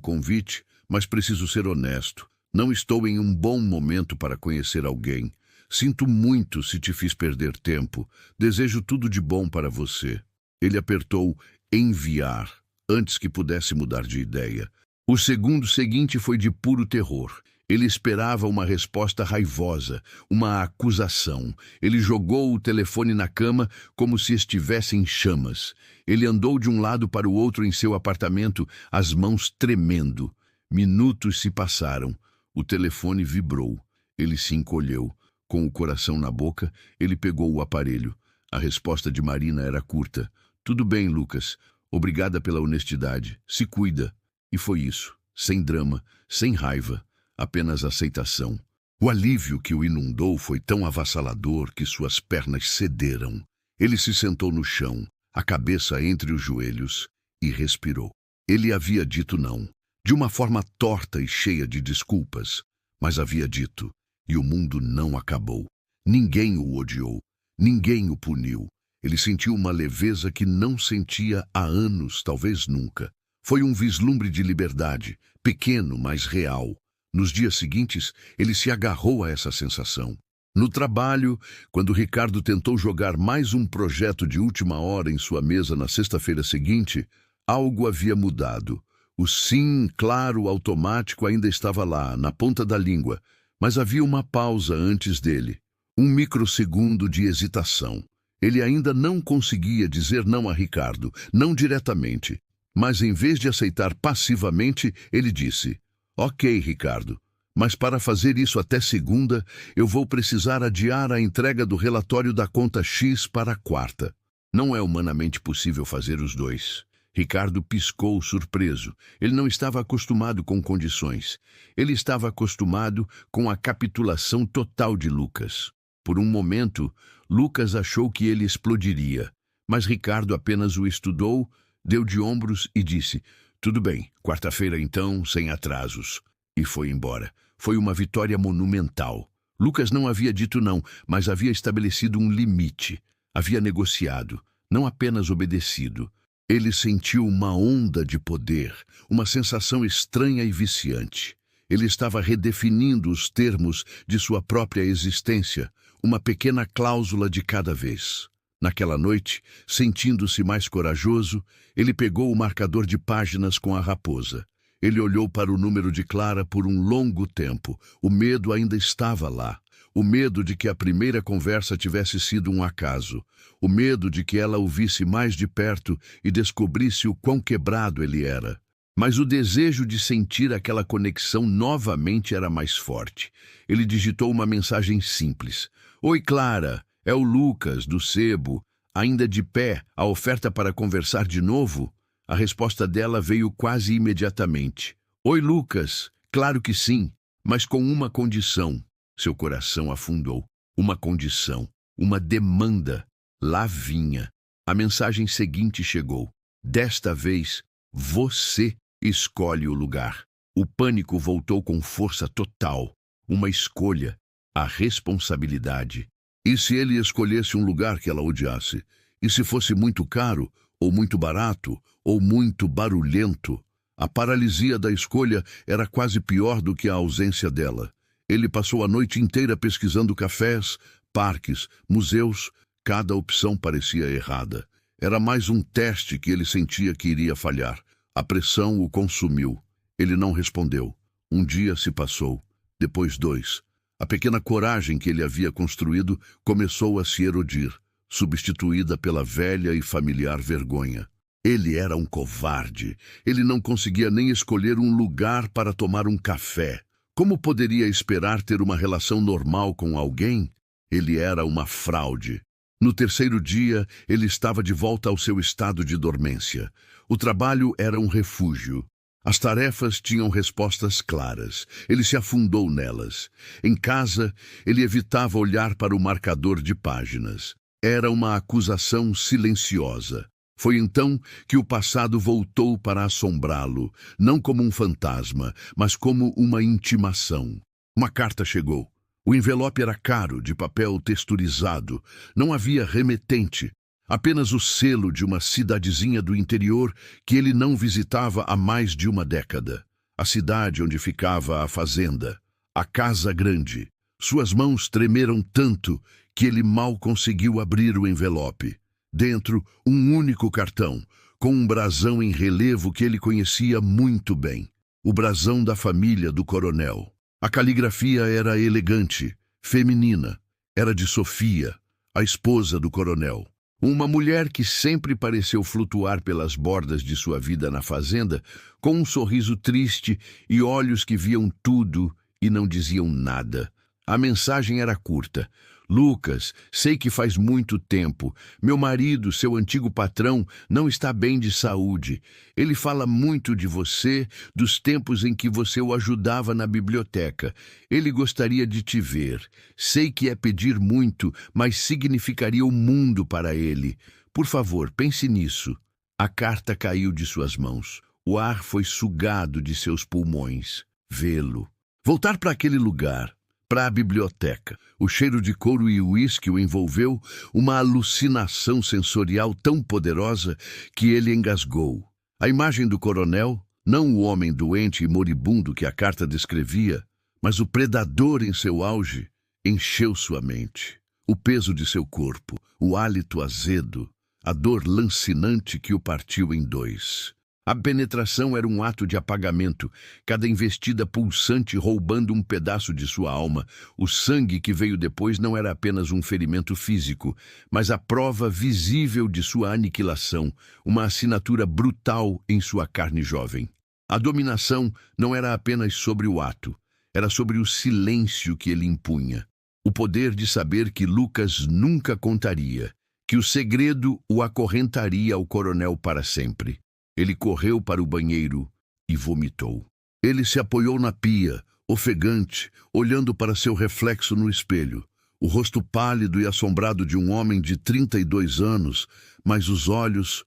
convite, mas preciso ser honesto. Não estou em um bom momento para conhecer alguém. Sinto muito se te fiz perder tempo. Desejo tudo de bom para você. Ele apertou enviar antes que pudesse mudar de ideia. O segundo seguinte foi de puro terror. Ele esperava uma resposta raivosa, uma acusação. Ele jogou o telefone na cama como se estivesse em chamas. Ele andou de um lado para o outro em seu apartamento, as mãos tremendo. Minutos se passaram. O telefone vibrou. Ele se encolheu. Com o coração na boca, ele pegou o aparelho. A resposta de Marina era curta. Tudo bem, Lucas. Obrigada pela honestidade. Se cuida. E foi isso. Sem drama, sem raiva. Apenas aceitação. O alívio que o inundou foi tão avassalador que suas pernas cederam. Ele se sentou no chão, a cabeça entre os joelhos, e respirou. Ele havia dito não, de uma forma torta e cheia de desculpas, mas havia dito, e o mundo não acabou. Ninguém o odiou, ninguém o puniu. Ele sentiu uma leveza que não sentia há anos, talvez nunca. Foi um vislumbre de liberdade, pequeno, mas real. Nos dias seguintes, ele se agarrou a essa sensação. No trabalho, quando Ricardo tentou jogar mais um projeto de última hora em sua mesa na sexta-feira seguinte, algo havia mudado. O sim, claro, automático ainda estava lá, na ponta da língua, mas havia uma pausa antes dele. Um microsegundo de hesitação. Ele ainda não conseguia dizer não a Ricardo, não diretamente. Mas em vez de aceitar passivamente, ele disse: Ok, Ricardo, mas para fazer isso até segunda, eu vou precisar adiar a entrega do relatório da conta X para a quarta. Não é humanamente possível fazer os dois. Ricardo piscou surpreso. Ele não estava acostumado com condições. Ele estava acostumado com a capitulação total de Lucas. Por um momento, Lucas achou que ele explodiria, mas Ricardo apenas o estudou, deu de ombros e disse: "Tudo bem, quarta-feira então, sem atrasos." E foi embora. Foi uma vitória monumental. Lucas não havia dito não, mas havia estabelecido um limite. Havia negociado, não apenas obedecido. Ele sentiu uma onda de poder, uma sensação estranha e viciante. Ele estava redefinindo os termos de sua própria existência, uma pequena cláusula de cada vez. Naquela noite, sentindo-se mais corajoso, ele pegou o marcador de páginas com a raposa. Ele olhou para o número de Clara por um longo tempo. O medo ainda estava lá. O medo de que a primeira conversa tivesse sido um acaso. O medo de que ela o visse mais de perto e descobrisse o quão quebrado ele era. Mas o desejo de sentir aquela conexão novamente era mais forte. Ele digitou uma mensagem simples. "Oi, Clara, é o Lucas, do sebo. Ainda de pé, a oferta para conversar de novo?" A resposta dela veio quase imediatamente. "Oi, Lucas, claro que sim, mas com uma condição." Seu coração afundou. Uma condição, uma demanda. Lá vinha. A mensagem seguinte chegou. "Desta vez, você escolhe o lugar." O pânico voltou com força total. Uma escolha, a responsabilidade. E se ele escolhesse um lugar que ela odiasse? E se fosse muito caro, ou muito barato, ou muito barulhento? A paralisia da escolha era quase pior do que a ausência dela. Ele passou a noite inteira pesquisando cafés, parques, museus. Cada opção parecia errada. Era mais um teste que ele sentia que iria falhar. A pressão o consumiu. Ele não respondeu. Um dia se passou, depois 2. A pequena coragem que ele havia construído começou a se erodir, substituída pela velha e familiar vergonha. Ele era um covarde. Ele não conseguia nem escolher um lugar para tomar um café. Como poderia esperar ter uma relação normal com alguém? Ele era uma fraude. No terceiro dia, ele estava de volta ao seu estado de dormência. O trabalho era um refúgio. As tarefas tinham respostas claras. Ele se afundou nelas. Em casa, ele evitava olhar para o marcador de páginas. Era uma acusação silenciosa. Foi então que o passado voltou para assombrá-lo, não como um fantasma, mas como uma intimação. Uma carta chegou. O envelope era caro, de papel texturizado. Não havia remetente, apenas o selo de uma cidadezinha do interior que ele não visitava há mais de uma década. A cidade onde ficava a fazenda, a casa grande. Suas mãos tremeram tanto que ele mal conseguiu abrir o envelope. Dentro, um único cartão, com um brasão em relevo que ele conhecia muito bem. O brasão da família do coronel. A caligrafia era elegante, feminina. Era de Sofia, a esposa do coronel. Uma mulher que sempre pareceu flutuar pelas bordas de sua vida na fazenda, com um sorriso triste e olhos que viam tudo e não diziam nada. A mensagem era curta. "Lucas, sei que faz muito tempo. Meu marido, seu antigo patrão, não está bem de saúde. Ele fala muito de você, dos tempos em que você o ajudava na biblioteca. Ele gostaria de te ver. Sei que é pedir muito, mas significaria o mundo para ele. Por favor, pense nisso." A carta caiu de suas mãos. O ar foi sugado de seus pulmões. Vê-lo. Voltar para aquele lugar. Para a biblioteca. O cheiro de couro e uísque o envolveu, uma alucinação sensorial tão poderosa que ele engasgou. A imagem do coronel, não o homem doente e moribundo que a carta descrevia, mas o predador em seu auge, encheu sua mente. O peso de seu corpo, o hálito azedo, a dor lancinante que o partiu em 2. A penetração era um ato de apagamento, cada investida pulsante roubando um pedaço de sua alma. O sangue que veio depois não era apenas um ferimento físico, mas a prova visível de sua aniquilação, uma assinatura brutal em sua carne jovem. A dominação não era apenas sobre o ato, era sobre o silêncio que ele impunha. O poder de saber que Lucas nunca contaria, que o segredo o acorrentaria ao coronel para sempre. Ele correu para o banheiro e vomitou. Ele se apoiou na pia, ofegante, olhando para seu reflexo no espelho. O rosto pálido e assombrado de um homem de 32 anos, mas os olhos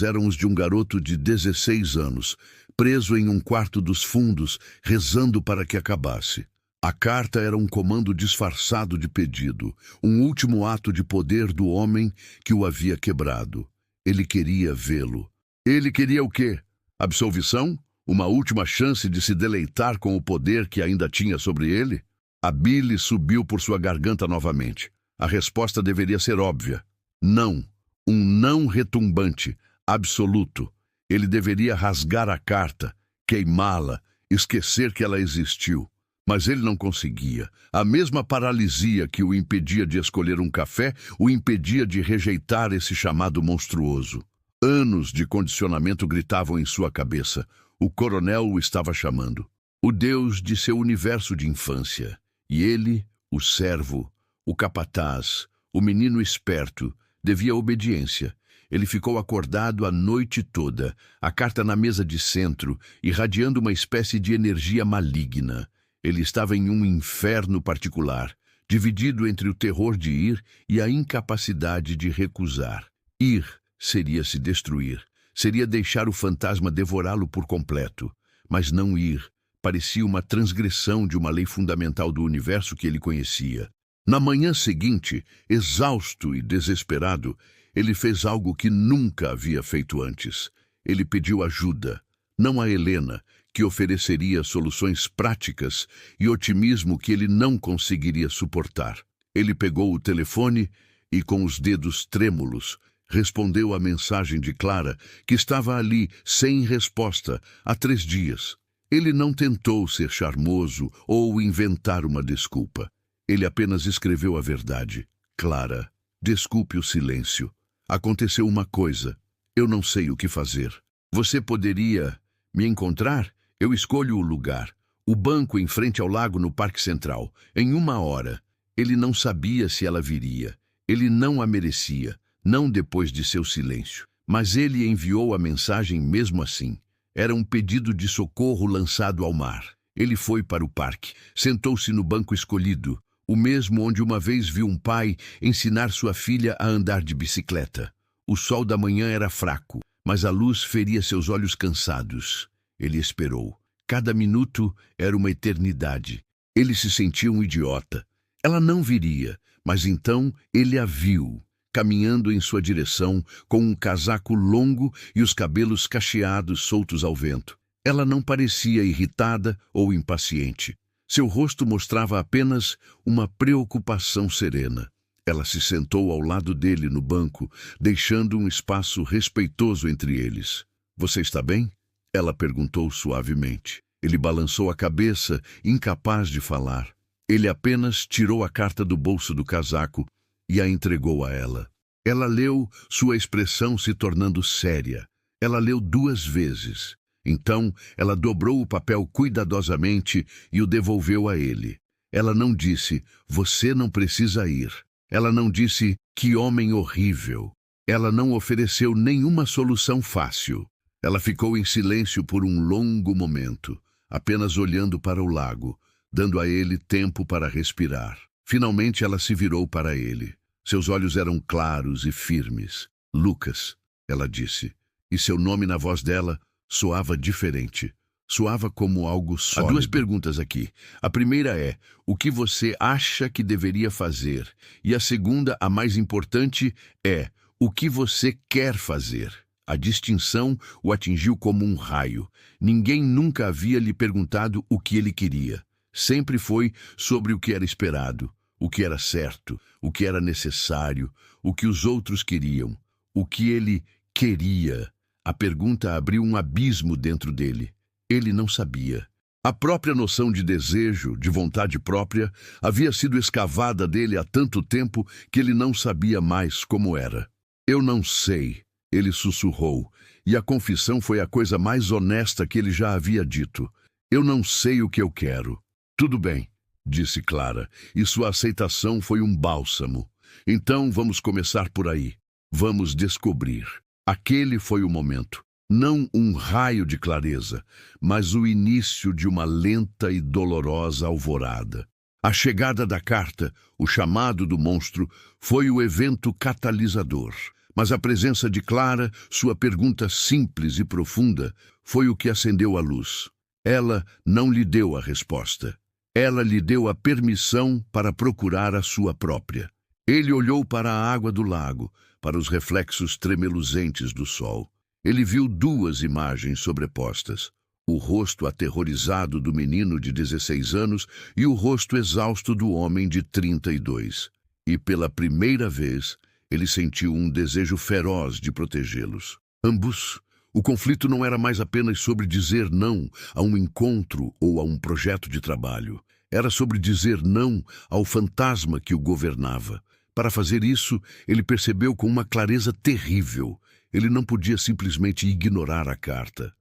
eram os de um garoto de 16 anos, preso em um quarto dos fundos, rezando para que acabasse. A carta era um comando disfarçado de pedido, um último ato de poder do homem que o havia quebrado. Ele queria vê-lo. Ele queria o quê? Absolvição? Uma última chance de se deleitar com o poder que ainda tinha sobre ele? A bile subiu por sua garganta novamente. A resposta deveria ser óbvia. Não. Um não retumbante, absoluto. Ele deveria rasgar a carta, queimá-la, esquecer que ela existiu. Mas ele não conseguia. A mesma paralisia que o impedia de escolher um café o impedia de rejeitar esse chamado monstruoso. Anos de condicionamento gritavam em sua cabeça. O coronel o estava chamando. O Deus de seu universo de infância. E ele, o servo, o capataz, o menino esperto, devia obediência. Ele ficou acordado a noite toda, a carta na mesa de centro, irradiando uma espécie de energia maligna. Ele estava em um inferno particular, dividido entre o terror de ir e a incapacidade de recusar. Ir seria se destruir, seria deixar o fantasma devorá-lo por completo. Mas não ir parecia uma transgressão de uma lei fundamental do universo que ele conhecia. Na manhã seguinte, exausto e desesperado, ele fez algo que nunca havia feito antes. Ele pediu ajuda, não a Helena, que ofereceria soluções práticas e otimismo que ele não conseguiria suportar. Ele pegou o telefone e, com os dedos trêmulos, respondeu à mensagem de Clara, que estava ali, sem resposta, há 3 dias. Ele não tentou ser charmoso ou inventar uma desculpa. Ele apenas escreveu a verdade. Clara, desculpe o silêncio. Aconteceu uma coisa. Eu não sei o que fazer. Você poderia me encontrar? Eu escolho o lugar. O banco em frente ao lago no Parque Central. Em 1 hora. Ele não sabia se ela viria. Ele não a merecia. Não depois de seu silêncio. Mas ele enviou a mensagem mesmo assim. Era um pedido de socorro lançado ao mar. Ele foi para o parque. Sentou-se no banco escolhido. O mesmo onde uma vez viu um pai ensinar sua filha a andar de bicicleta. O sol da manhã era fraco, mas a luz feria seus olhos cansados. Ele esperou. Cada minuto era uma eternidade. Ele se sentia um idiota. Ela não viria, mas então ele a viu, caminhando em sua direção, com um casaco longo e os cabelos cacheados soltos ao vento. Ela não parecia irritada ou impaciente. Seu rosto mostrava apenas uma preocupação serena. Ela se sentou ao lado dele no banco, deixando um espaço respeitoso entre eles. Você está bem? Ela perguntou suavemente. Ele balançou a cabeça, incapaz de falar. Ele apenas tirou a carta do bolso do casaco e a entregou a ela. Ela leu, sua expressão se tornando séria. Ela leu 2 vezes. Então, ela dobrou o papel cuidadosamente e o devolveu a ele. Ela não disse, você não precisa ir. Ela não disse, que homem horrível. Ela não ofereceu nenhuma solução fácil. Ela ficou em silêncio por um longo momento, apenas olhando para o lago, dando a ele tempo para respirar. Finalmente ela se virou para ele. Seus olhos eram claros e firmes. Lucas, ela disse, e seu nome na voz dela soava diferente. Soava como algo sólido. Há 2 perguntas aqui. A primeira é, o que você acha que deveria fazer? E a segunda, a mais importante, é, o que você quer fazer? A distinção o atingiu como um raio. Ninguém nunca havia lhe perguntado o que ele queria. Sempre foi sobre o que era esperado, o que era certo, o que era necessário, o que os outros queriam, o que ele queria. A pergunta abriu um abismo dentro dele. Ele não sabia. A própria noção de desejo, de vontade própria, havia sido escavada dele há tanto tempo que ele não sabia mais como era. Eu não sei, ele sussurrou, e a confissão foi a coisa mais honesta que ele já havia dito. Eu não sei o que eu quero. Tudo bem, disse Clara, e sua aceitação foi um bálsamo. Então vamos começar por aí. Vamos descobrir. Aquele foi o momento. Não um raio de clareza, mas o início de uma lenta e dolorosa alvorada. A chegada da carta, o chamado do monstro, foi o evento catalisador. Mas a presença de Clara, sua pergunta simples e profunda, foi o que acendeu a luz. Ela não lhe deu a resposta. Ela lhe deu a permissão para procurar a sua própria. Ele olhou para a água do lago, para os reflexos tremeluzentes do sol. Ele viu duas imagens sobrepostas: o rosto aterrorizado do menino de 16 anos e o rosto exausto do homem de 32. E pela primeira vez, ele sentiu um desejo feroz de protegê-los. Ambos. O conflito não era mais apenas sobre dizer não a um encontro ou a um projeto de trabalho. Era sobre dizer não ao fantasma que o governava. Para fazer isso, ele percebeu com uma clareza terrível. Ele não podia simplesmente ignorar a carta.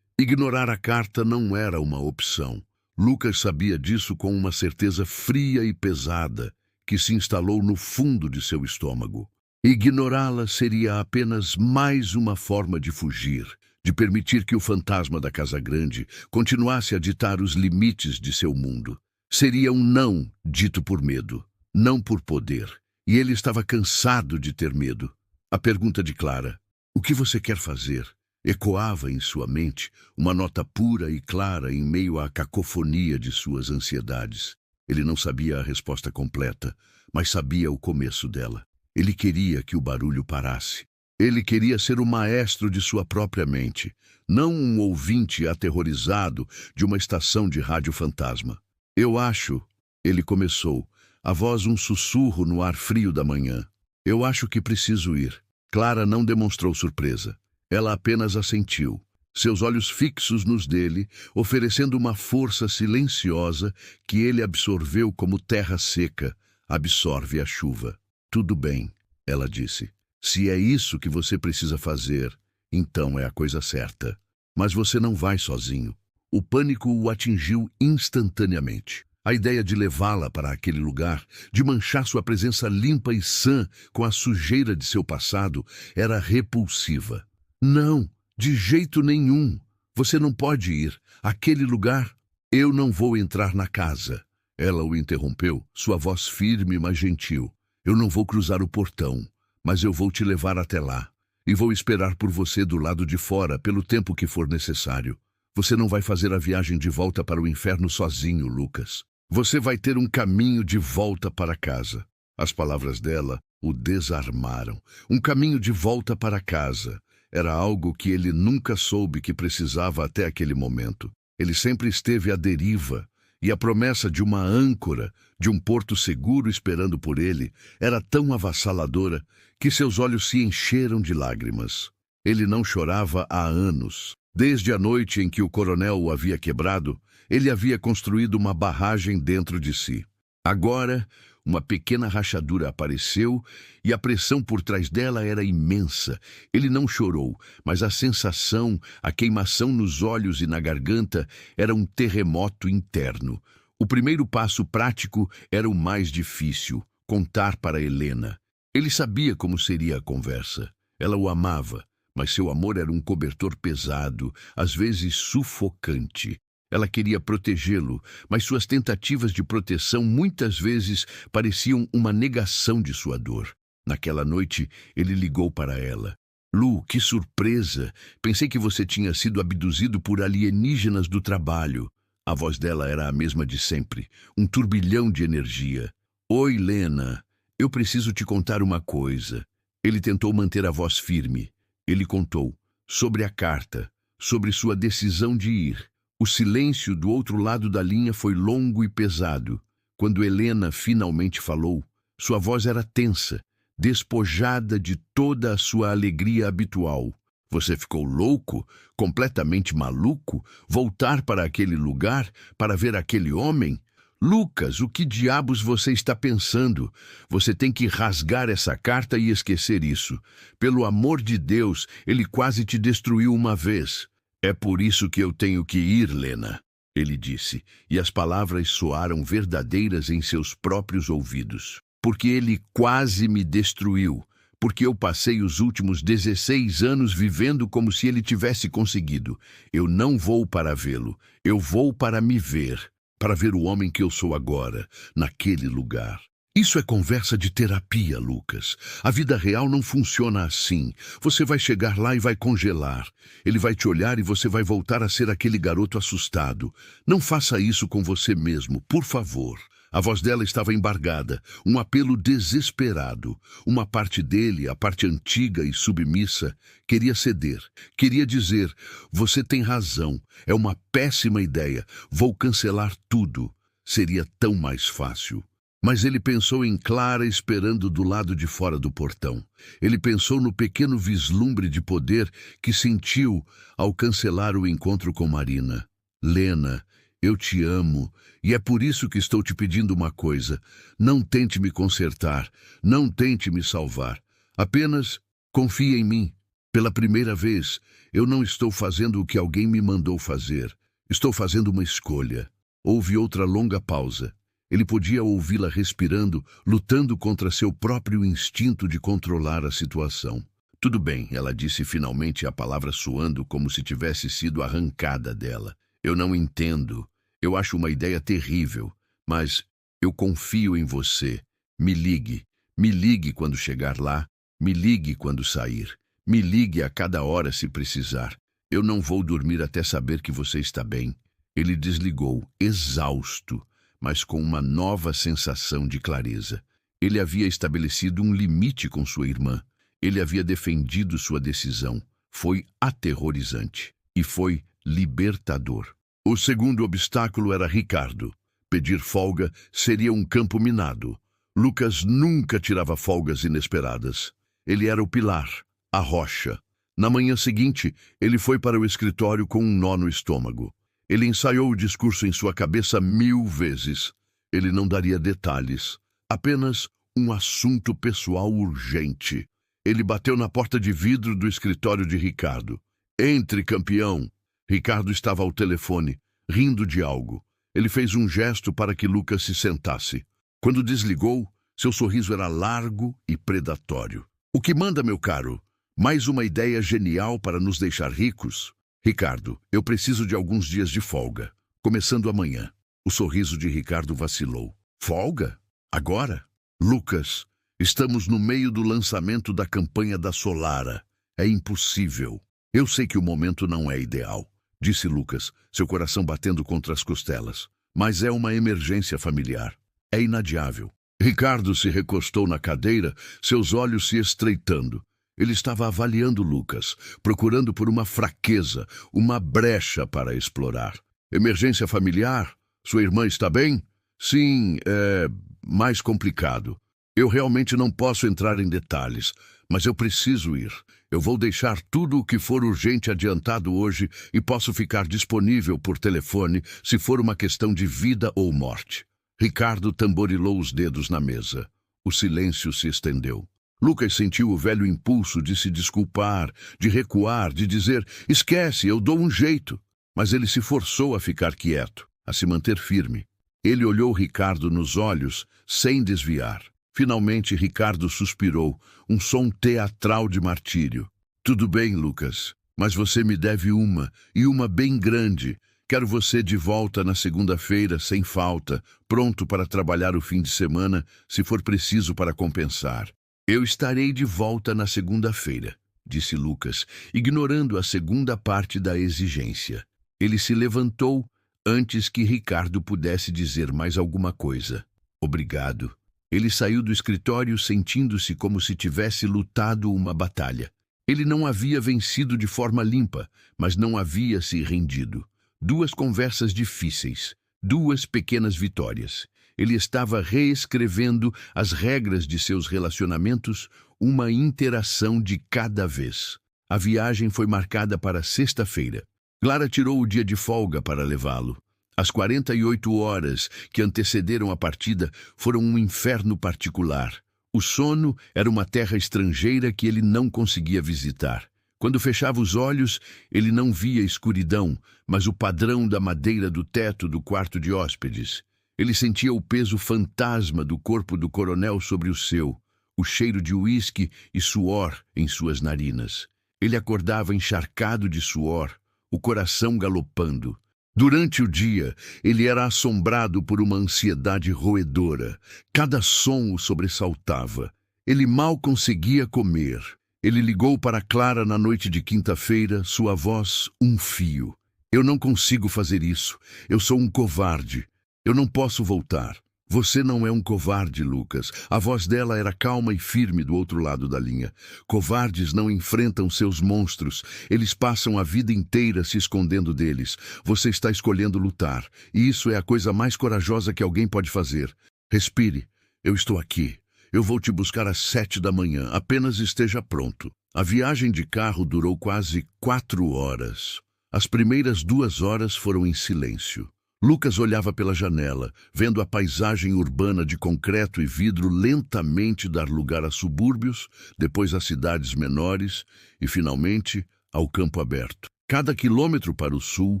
Ignorar a carta não era uma opção. Lucas sabia disso com uma certeza fria e pesada que se instalou no fundo de seu estômago. Ignorá-la seria apenas mais uma forma de fugir, de permitir que o fantasma da Casa Grande continuasse a ditar os limites de seu mundo. Seria um não dito por medo, não por poder. E ele estava cansado de ter medo. A pergunta de Clara, "O que você quer fazer?", ecoava em sua mente, uma nota pura e clara em meio à cacofonia de suas ansiedades. Ele não sabia a resposta completa, mas sabia o começo dela. Ele queria que o barulho parasse. Ele queria ser o maestro de sua própria mente, não um ouvinte aterrorizado de uma estação de rádio fantasma. "Eu acho", ele começou, a voz um sussurro no ar frio da manhã. "Eu acho que preciso ir." Clara não demonstrou surpresa. Ela apenas assentiu, seus olhos fixos nos dele, oferecendo uma força silenciosa que ele absorveu como terra seca absorve a chuva. "Tudo bem", ela disse. "Se é isso que você precisa fazer, então é a coisa certa. Mas você não vai sozinho." O pânico o atingiu instantaneamente. A ideia de levá-la para aquele lugar, de manchar sua presença limpa e sã com a sujeira de seu passado, era repulsiva. "Não, de jeito nenhum. Você não pode ir. Aquele lugar, eu não vou entrar na casa." Ela o interrompeu, sua voz firme, mas gentil. "Eu não vou cruzar o portão, mas eu vou te levar até lá. E vou esperar por você do lado de fora pelo tempo que for necessário. Você não vai fazer a viagem de volta para o inferno sozinho, Lucas. Você vai ter um caminho de volta para casa." As palavras dela o desarmaram. Um caminho de volta para casa. Era algo que ele nunca soube que precisava até aquele momento. Ele sempre esteve à deriva, e a promessa de uma âncora, de um porto seguro esperando por ele, era tão avassaladora que seus olhos se encheram de lágrimas. Ele não chorava há anos. Desde a noite em que o coronel o havia quebrado, ele havia construído uma barragem dentro de si. Agora, uma pequena rachadura apareceu e a pressão por trás dela era imensa. Ele não chorou, mas a sensação, a queimação nos olhos e na garganta era um terremoto interno. O primeiro passo prático era o mais difícil, contar para Helena. Ele sabia como seria a conversa. Ela o amava, mas seu amor era um cobertor pesado, às vezes sufocante. Ela queria protegê-lo, mas suas tentativas de proteção muitas vezes pareciam uma negação de sua dor. Naquela noite, ele ligou para ela. "Lu, que surpresa! Pensei que você tinha sido abduzido por alienígenas do trabalho." A voz dela era a mesma de sempre, um turbilhão de energia. "Oi, Lena, eu preciso te contar uma coisa." Ele tentou manter a voz firme. Ele contou sobre a carta, sobre sua decisão de ir. O silêncio do outro lado da linha foi longo e pesado. Quando Helena finalmente falou, sua voz era tensa, despojada de toda a sua alegria habitual. "Você ficou louco? Completamente maluco? Voltar para aquele lugar, para ver aquele homem? Lucas, o que diabos você está pensando? Você tem que rasgar essa carta e esquecer isso. Pelo amor de Deus, ele quase te destruiu uma vez." "É por isso que eu tenho que ir, Lena", ele disse, e as palavras soaram verdadeiras em seus próprios ouvidos. "Porque ele quase me destruiu. porque eu passei os últimos 16 anos vivendo como se ele tivesse conseguido. Eu não vou para vê-lo, eu vou para me ver, para ver o homem que eu sou agora, naquele lugar. Isso é conversa de terapia, Lucas. A vida real não funciona assim. Você vai chegar lá e vai congelar. Ele vai te olhar e você vai voltar a ser aquele garoto assustado. Não faça isso com você mesmo, por favor. A voz dela estava embargada, um apelo desesperado. Uma parte dele, a parte antiga e submissa, queria ceder. Queria dizer, você tem razão, é uma péssima ideia, vou cancelar tudo. Seria tão mais fácil. Mas ele pensou em Clara esperando do lado de fora do portão. Ele pensou no pequeno vislumbre de poder que sentiu ao cancelar o encontro com Marina. Lena, eu te amo, e é por isso que estou te pedindo uma coisa. Não tente me consertar, não tente me salvar. Apenas confie em mim. Pela primeira vez, eu não estou fazendo o que alguém me mandou fazer. Estou fazendo uma escolha. Houve outra longa pausa. Ele podia ouvi-la respirando, lutando contra seu próprio instinto de controlar a situação. Tudo bem, ela disse finalmente, a palavra soando como se tivesse sido arrancada dela. Eu não entendo. Eu acho uma ideia terrível, mas eu confio em você. Me ligue. Me ligue quando chegar lá. Me ligue quando sair. Me ligue a cada hora se precisar. Eu não vou dormir até saber que você está bem. Ele desligou, exausto, mas com uma nova sensação de clareza. Ele havia estabelecido um limite com sua irmã. Ele havia defendido sua decisão. Foi aterrorizante e foi libertador. O segundo obstáculo era Ricardo. Pedir folga seria um campo minado. Lucas nunca tirava folgas inesperadas. Ele era o pilar, a rocha. Na manhã seguinte, ele foi para o escritório com um nó no estômago. Ele ensaiou o discurso em sua cabeça 1000 vezes. Ele não daria detalhes, apenas um assunto pessoal urgente. Ele bateu na porta de vidro do escritório de Ricardo. Entre, campeão! Ricardo estava ao telefone, rindo de algo. Ele fez um gesto para que Lucas se sentasse. Quando desligou, seu sorriso era largo e predatório. O que manda, meu caro? Mais uma ideia genial para nos deixar ricos? Ricardo, eu preciso de alguns dias de folga, começando amanhã. O sorriso de Ricardo vacilou. Folga? Agora? Lucas, estamos no meio do lançamento da campanha da Solara. É impossível. Eu sei que o momento não é ideal, disse Lucas, seu coração batendo contra as costelas. Mas é uma emergência familiar. É inadiável. Ricardo se recostou na cadeira, seus olhos se estreitando. Ele estava avaliando Lucas, procurando por uma fraqueza, uma brecha para explorar. Emergência familiar? Sua irmã está bem? Sim, é mais complicado. Eu realmente não posso entrar em detalhes, mas eu preciso ir. Eu vou deixar tudo o que for urgente adiantado hoje e posso ficar disponível por telefone se for uma questão de vida ou morte. Ricardo tamborilou os dedos na mesa. O silêncio se estendeu. Lucas sentiu o velho impulso de se desculpar, de recuar, de dizer, esquece, eu dou um jeito. Mas ele se forçou a ficar quieto, a se manter firme. Ele olhou Ricardo nos olhos, sem desviar. Finalmente, Ricardo suspirou, um som teatral de martírio. Tudo bem, Lucas, mas você me deve uma, e uma bem grande. Quero você de volta na segunda-feira, sem falta, pronto para trabalhar o fim de semana, se for preciso para compensar. Eu estarei de volta na segunda-feira, disse Lucas, ignorando a segunda parte da exigência. Ele se levantou antes que Ricardo pudesse dizer mais alguma coisa. Obrigado. Ele saiu do escritório sentindo-se como se tivesse lutado uma batalha. Ele não havia vencido de forma limpa, mas não havia se rendido. 2 conversas difíceis, 2 pequenas vitórias. Ele estava reescrevendo as regras de seus relacionamentos, uma interação de cada vez. A viagem foi marcada para sexta-feira. Clara tirou o dia de folga para levá-lo. As 48 horas que antecederam a partida foram um inferno particular. O sono era uma terra estrangeira que ele não conseguia visitar. Quando fechava os olhos, ele não via escuridão, mas o padrão da madeira do teto do quarto de hóspedes. Ele sentia o peso fantasma do corpo do coronel sobre o seu. o cheiro de uísque e suor em suas narinas. Ele acordava encharcado de suor, o coração galopando. Durante o dia, ele era assombrado por uma ansiedade roedora. Cada som o sobressaltava. Ele mal conseguia comer. Ele ligou para Clara na noite de quinta-feira, sua voz um fio. Eu não consigo fazer isso. Eu sou um covarde. Eu não posso voltar. Você não é um covarde, Lucas. A voz dela era calma e firme do outro lado da linha. Covardes não enfrentam seus monstros. Eles passam a vida inteira se escondendo deles. Você está escolhendo lutar. E isso é a coisa mais corajosa que alguém pode fazer. Respire. Eu estou aqui. Eu vou te buscar às 7 da manhã. Apenas esteja pronto. A viagem de carro durou quase 4 horas. As primeiras 2 horas foram em silêncio. Lucas olhava pela janela, vendo a paisagem urbana de concreto e vidro lentamente dar lugar a subúrbios, depois a cidades menores e, finalmente, ao campo aberto. Cada quilômetro para o sul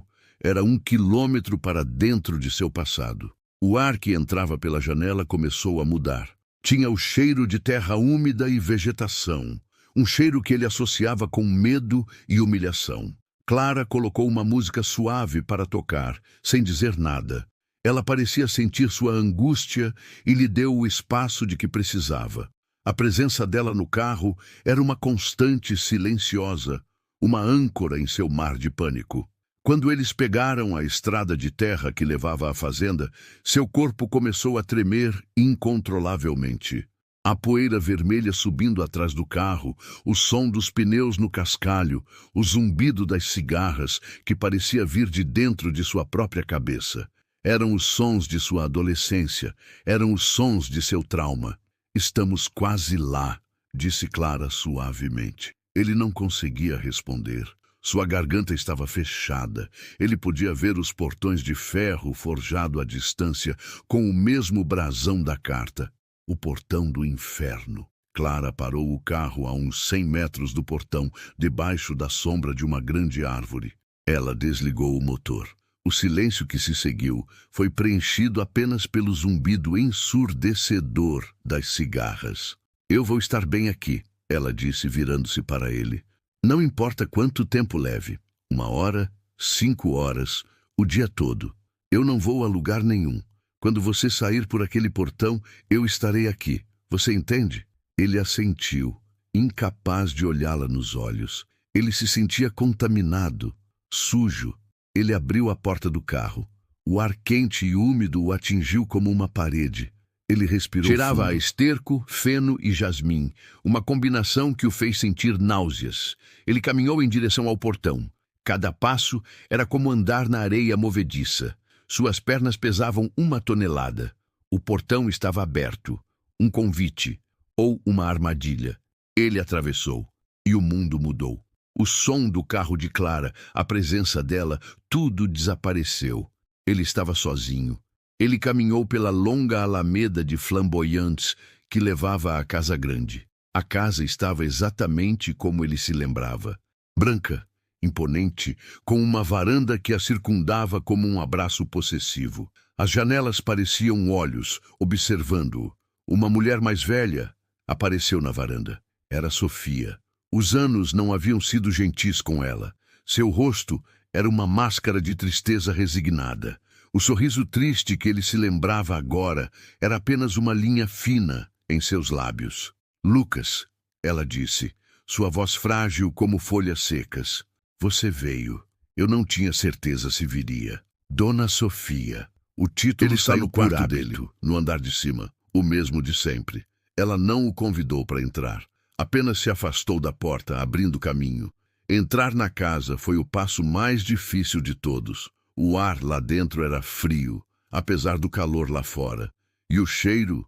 era 1 quilômetro para dentro de seu passado. O ar que entrava pela janela começou a mudar. Tinha o cheiro de terra úmida e vegetação, um cheiro que ele associava com medo e humilhação. Clara colocou uma música suave para tocar, sem dizer nada. Ela parecia sentir sua angústia e lhe deu o espaço de que precisava. A presença dela no carro era uma constante silenciosa, uma âncora em seu mar de pânico. Quando eles pegaram a estrada de terra que levava à fazenda, seu corpo começou a tremer incontrolavelmente. A poeira vermelha subindo atrás do carro, o som dos pneus no cascalho, o zumbido das cigarras que parecia vir de dentro de sua própria cabeça. Eram os sons de sua adolescência, eram os sons de seu trauma. Estamos quase lá, disse Clara suavemente. Ele não conseguia responder. Sua garganta estava fechada. Ele podia ver os portões de ferro forjado à distância com o mesmo brasão da carta. O portão do inferno. Clara parou o carro a uns 100 metros do portão, debaixo da sombra de uma grande árvore. Ela desligou o motor. O silêncio que se seguiu foi preenchido apenas pelo zumbido ensurdecedor das cigarras. Eu vou estar bem aqui, ela disse, virando-se para ele. Não importa quanto tempo leve. 1 hora, 5 horas, o dia todo. Eu não vou a lugar nenhum. Quando você sair por aquele portão, eu estarei aqui. Você entende? Ele assentiu, incapaz de olhá-la nos olhos. Ele se sentia contaminado, sujo. Ele abriu a porta do carro. O ar quente e úmido o atingiu como uma parede. Ele respirou Cheirava a esterco, feno e jasmim, uma combinação que o fez sentir náuseas. Ele caminhou em direção ao portão. Cada passo era como andar na areia movediça. Suas pernas pesavam 1 tonelada. O portão estava aberto. Um convite ou uma armadilha. Ele atravessou e o mundo mudou. O som do carro de Clara, a presença dela, tudo desapareceu. Ele estava sozinho. Ele caminhou pela longa alameda de flamboyantes que levava à casa grande. A casa estava exatamente como ele se lembrava. Branca, imponente, com uma varanda que a circundava como um abraço possessivo. As janelas pareciam olhos, observando-o. Uma mulher mais velha apareceu na varanda. Era Sofia. Os anos não haviam sido gentis com ela. Seu rosto era uma máscara de tristeza resignada. O sorriso triste que ele se lembrava agora era apenas uma linha fina em seus lábios. Lucas, ela disse, sua voz frágil como folhas secas. Você veio. Eu não tinha certeza se viria. Dona Sofia. O título Ele está no quarto dele, no andar de cima, o mesmo de sempre. Ela não o convidou para entrar. Apenas se afastou da porta, abrindo caminho. Entrar na casa foi o passo mais difícil de todos. O ar lá dentro era frio, apesar do calor lá fora. E o cheiro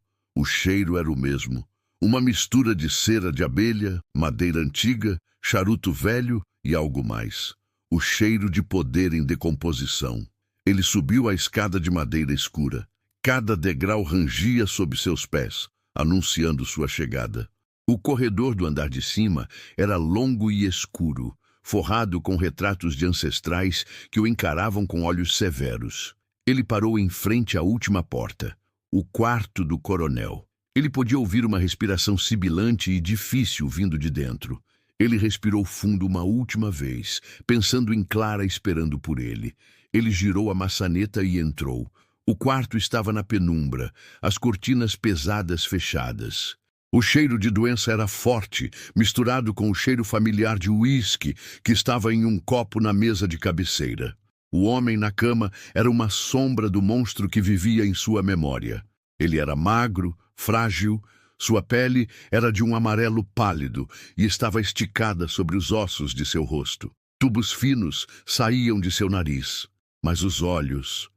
era o mesmo. Uma mistura de cera de abelha, madeira antiga, charuto velho e algo mais. O cheiro de poder em decomposição. Ele subiu a escada de madeira escura. Cada degrau rangia sob seus pés, anunciando sua chegada. O corredor do andar de cima era longo e escuro, forrado com retratos de ancestrais que o encaravam com olhos severos. Ele parou em frente à última porta, o quarto do coronel. Ele podia ouvir uma respiração sibilante e difícil vindo de dentro. Ele respirou fundo uma última vez, pensando em Clara esperando por ele. Ele girou a maçaneta e entrou. O quarto estava na penumbra, as cortinas pesadas fechadas. O cheiro de doença era forte, misturado com o cheiro familiar de uísque que estava em um copo na mesa de cabeceira. O homem na cama era uma sombra do monstro que vivia em sua memória. Ele era magro, frágil, sua pele era de um amarelo pálido e estava esticada sobre os ossos de seu rosto. Tubos finos saíam de seu nariz, mas os olhos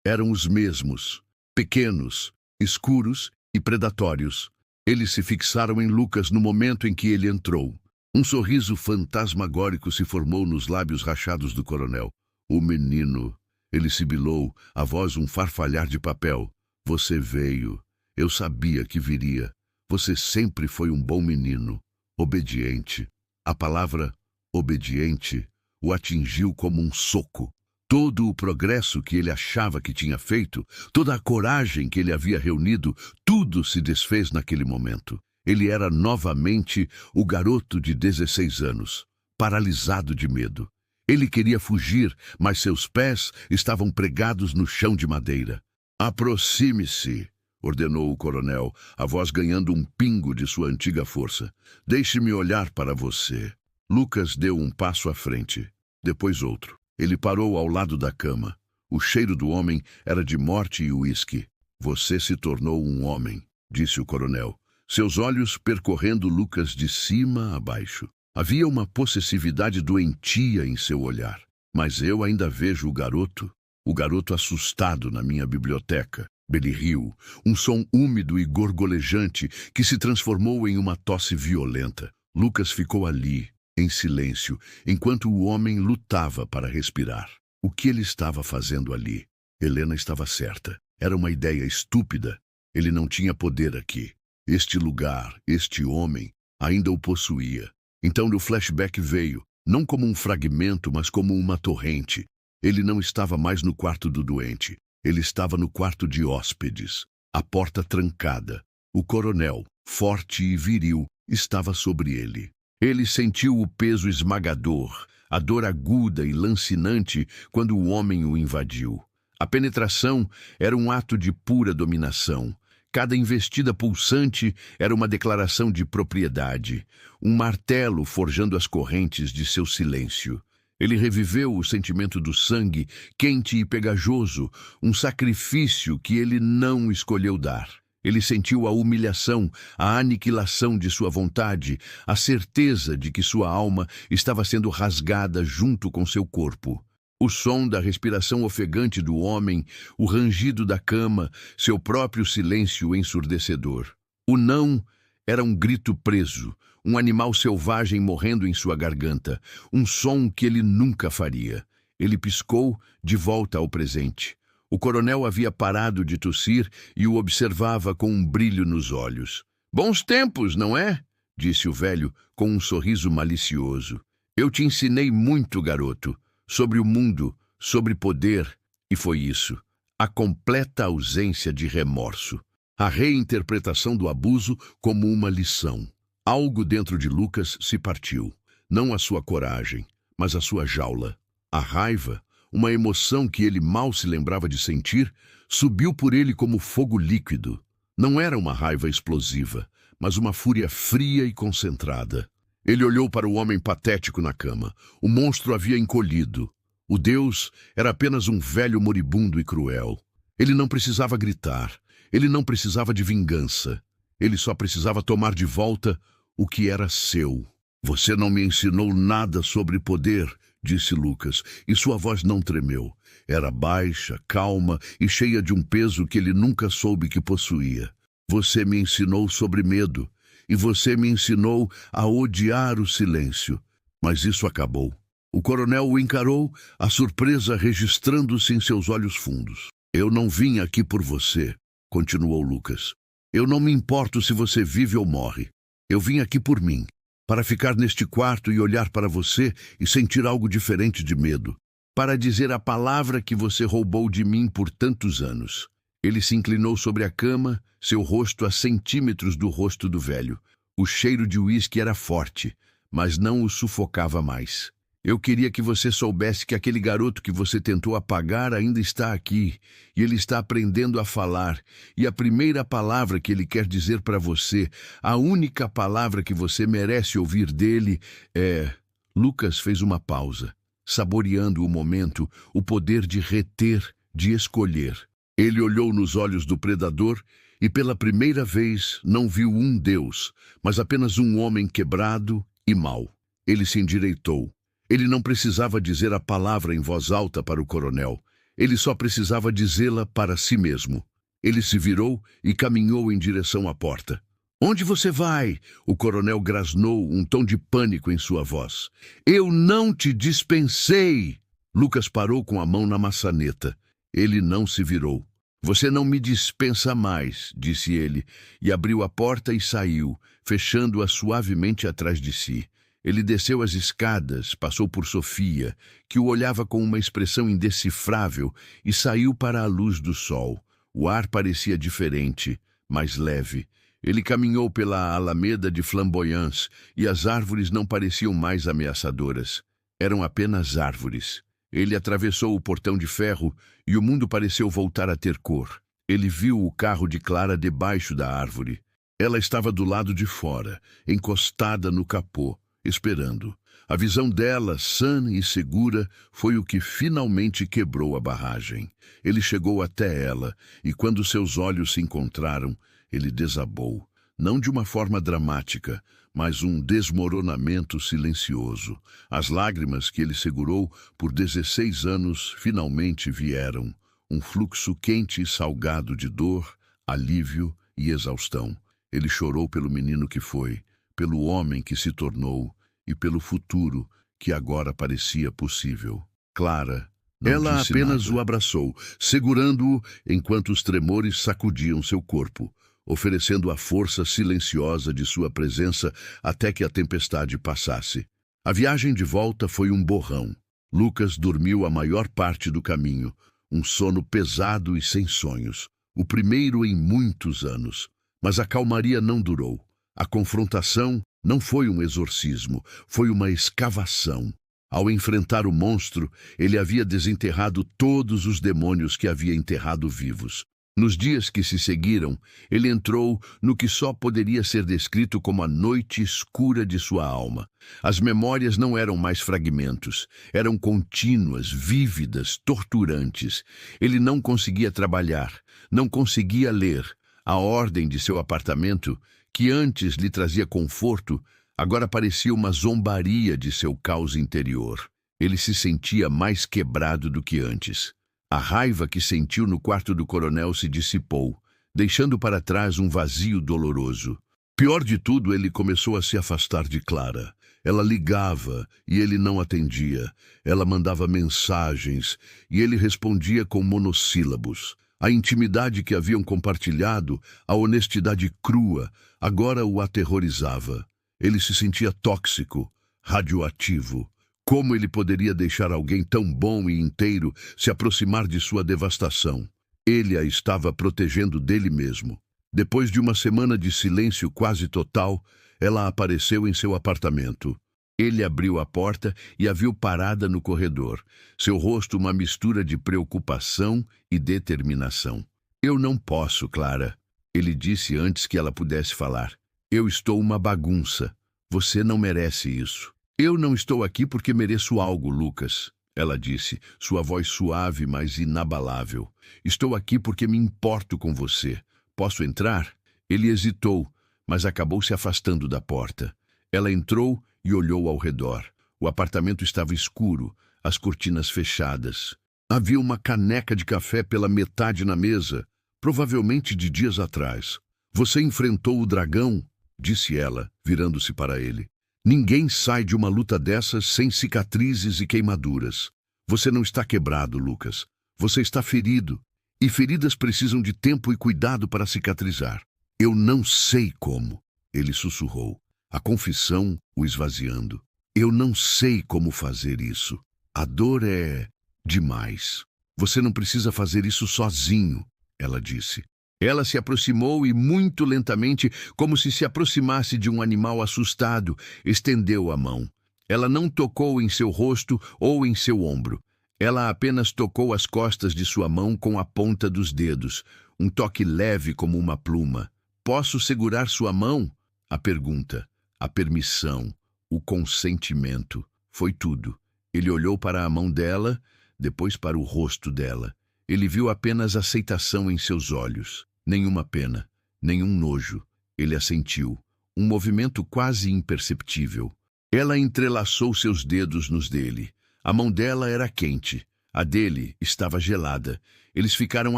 eram os mesmos, pequenos, escuros e predatórios. Eles se fixaram em Lucas no momento em que ele entrou. Um sorriso fantasmagórico se formou nos lábios rachados do coronel. O menino, ele sibilou, a voz um farfalhar de papel. Você veio. Eu sabia que viria. Você sempre foi um bom menino. Obediente. A palavra obediente o atingiu como um soco. Todo o progresso que ele achava que tinha feito, toda a coragem que ele havia reunido, tudo se desfez naquele momento. Ele era novamente o garoto de 16 anos, paralisado de medo. Ele queria fugir, mas seus pés estavam pregados no chão de madeira. Aproxime-se, ordenou o coronel, a voz ganhando um pingo de sua antiga força. Deixe-me olhar para você. Lucas deu um passo à frente, depois outro. Ele parou ao lado da cama. O cheiro do homem era de morte e uísque. Você se tornou um homem, disse o coronel, seus olhos percorrendo Lucas de cima a baixo. Havia uma possessividade doentia em seu olhar. Mas eu ainda vejo o garoto assustado na minha biblioteca. Ele riu, um som úmido e gorgolejante que se transformou em uma tosse violenta. Lucas ficou ali, em silêncio, enquanto o homem lutava para respirar. O que ele estava fazendo ali? Helena estava certa. Era uma ideia estúpida. Ele não tinha poder aqui. Este lugar, este homem, ainda o possuía. Então o flashback veio, não como um fragmento, mas como uma torrente. Ele não estava mais no quarto do doente. Ele estava no quarto de hóspedes. A porta trancada. O coronel, forte e viril, estava sobre ele. Ele sentiu o peso esmagador, a dor aguda e lancinante quando o homem o invadiu. A penetração era um ato de pura dominação. Cada investida pulsante era uma declaração de propriedade, um martelo forjando as correntes de seu silêncio. Ele reviveu o sentimento do sangue, quente e pegajoso, um sacrifício que ele não escolheu dar. Ele sentiu a humilhação, a aniquilação de sua vontade, a certeza de que sua alma estava sendo rasgada junto com seu corpo. O som da respiração ofegante do homem, o rangido da cama, seu próprio silêncio ensurdecedor. O não era um grito preso, um animal selvagem morrendo em sua garganta, um som que ele nunca faria. Ele piscou de volta ao presente. O coronel havia parado de tossir e o observava com um brilho nos olhos. Bons tempos, não é? Disse o velho com um sorriso malicioso. Eu te ensinei muito, garoto, sobre o mundo, sobre poder, e foi isso. A completa ausência de remorso. A reinterpretação do abuso como uma lição. Algo dentro de Lucas se partiu. Não a sua coragem, mas a sua jaula. A raiva, uma emoção que ele mal se lembrava de sentir, subiu por ele como fogo líquido. Não era uma raiva explosiva, mas uma fúria fria e concentrada. Ele olhou para o homem patético na cama. O monstro havia encolhido. O Deus era apenas um velho moribundo e cruel. Ele não precisava gritar. Ele não precisava de vingança. Ele só precisava tomar de volta o que era seu. Você não me ensinou nada sobre poder, disse Lucas, e sua voz não tremeu. Era baixa, calma e cheia de um peso que ele nunca soube que possuía. Você me ensinou sobre medo, e você me ensinou a odiar o silêncio. Mas isso acabou. O coronel o encarou, a surpresa registrando-se em seus olhos fundos. Eu não vim aqui por você, continuou Lucas. Eu não me importo se você vive ou morre. Eu vim aqui por mim, para ficar neste quarto e olhar para você e sentir algo diferente de medo, para dizer a palavra que você roubou de mim por tantos anos. Ele se inclinou sobre a cama, seu rosto a centímetros do rosto do velho. O cheiro de uísque era forte, mas não o sufocava mais. Eu queria que você soubesse que aquele garoto que você tentou apagar ainda está aqui, e ele está aprendendo a falar, e a primeira palavra que ele quer dizer para você, a única palavra que você merece ouvir dele é... Lucas fez uma pausa, saboreando o momento, o poder de reter, de escolher. Ele olhou nos olhos do predador e pela primeira vez não viu um Deus, mas apenas um homem quebrado e mau. Ele se endireitou. Ele não precisava dizer a palavra em voz alta para o coronel. Ele só precisava dizê-la para si mesmo. Ele se virou e caminhou em direção à porta. "Onde você vai?" O coronel grasnou, um tom de pânico em sua voz. "Eu não te dispensei!" Lucas parou com a mão na maçaneta. Ele não se virou. "Você não me dispensa mais", disse ele, e abriu a porta e saiu, fechando-a suavemente atrás de si. Ele desceu as escadas, passou por Sofia, que o olhava com uma expressão indecifrável, e saiu para a luz do sol. O ar parecia diferente, mais leve. Ele caminhou pela alameda de Flamboyance, e as árvores não pareciam mais ameaçadoras. Eram apenas árvores. Ele atravessou o portão de ferro, e o mundo pareceu voltar a ter cor. Ele viu o carro de Clara debaixo da árvore. Ela estava do lado de fora, encostada no capô, esperando. A visão dela, sã e segura, foi o que finalmente quebrou a barragem. Ele chegou até ela, e quando seus olhos se encontraram, ele desabou. Não de uma forma dramática, mas um desmoronamento silencioso. As lágrimas que ele segurou por 16 anos finalmente vieram. Um fluxo quente e salgado de dor, alívio e exaustão. Ele chorou pelo menino que foi, pelo homem que se tornou e pelo futuro que agora parecia possível. Clara não Ela disse apenas nada. o abraçou, segurando-o enquanto os tremores sacudiam seu corpo, oferecendo a força silenciosa de sua presença até que a tempestade passasse. A viagem de volta foi um borrão. Lucas dormiu a maior parte do caminho, um sono pesado e sem sonhos, o primeiro em muitos anos. Mas a calmaria não durou. A confrontação não foi um exorcismo, foi uma escavação. Ao enfrentar o monstro, ele havia desenterrado todos os demônios que havia enterrado vivos. Nos dias que se seguiram, ele entrou no que só poderia ser descrito como a noite escura de sua alma. As memórias não eram mais fragmentos, eram contínuas, vívidas, torturantes. Ele não conseguia trabalhar, não conseguia ler. A ordem de seu apartamento, que antes lhe trazia conforto, agora parecia uma zombaria de seu caos interior. Ele se sentia mais quebrado do que antes. A raiva que sentiu no quarto do coronel se dissipou, deixando para trás um vazio doloroso. Pior de tudo, ele começou a se afastar de Clara. Ela ligava e ele não atendia. Ela mandava mensagens e ele respondia com monossílabos. A intimidade que haviam compartilhado, a honestidade crua, agora o aterrorizava. Ele se sentia tóxico, radioativo. Como ele poderia deixar alguém tão bom e inteiro se aproximar de sua devastação? Ele a estava protegendo dele mesmo. Depois de uma semana de silêncio quase total, ela apareceu em seu apartamento. Ele abriu a porta e a viu parada no corredor, seu rosto uma mistura de preocupação e determinação. "Eu não posso, Clara", ele disse antes que ela pudesse falar. "Eu estou uma bagunça. Você não merece isso." "Eu não estou aqui porque mereço algo, Lucas", ela disse, sua voz suave, mas inabalável. "Estou aqui porque me importo com você. Posso entrar?" Ele hesitou, mas acabou se afastando da porta. Ela entrou e olhou ao redor. O apartamento estava escuro, as cortinas fechadas. Havia uma caneca de café pela metade na mesa, provavelmente de dias atrás. "Você enfrentou o dragão?", disse ela, virando-se para ele. "Ninguém sai de uma luta dessas sem cicatrizes e queimaduras. Você não está quebrado, Lucas. Você está ferido. E feridas precisam de tempo e cuidado para cicatrizar." "Eu não sei como", ele sussurrou, a confissão o esvaziando. "Eu não sei como fazer isso. A dor é demais. Você não precisa fazer isso sozinho." ela disse. Ela se aproximou e, muito lentamente, como se aproximasse de um animal assustado, estendeu a mão. Ela não tocou em seu rosto ou em seu ombro. Ela apenas tocou as costas de sua mão com a ponta dos dedos, um toque leve como uma pluma. Posso segurar sua mão? A pergunta, a permissão, o consentimento, foi tudo. Ele olhou para a mão dela, depois para o rosto dela. Ele viu apenas aceitação em seus olhos. Nenhuma pena, nenhum nojo. Ele assentiu, um movimento quase imperceptível. Ela entrelaçou seus dedos nos dele. A mão dela era quente, a dele estava gelada. Eles ficaram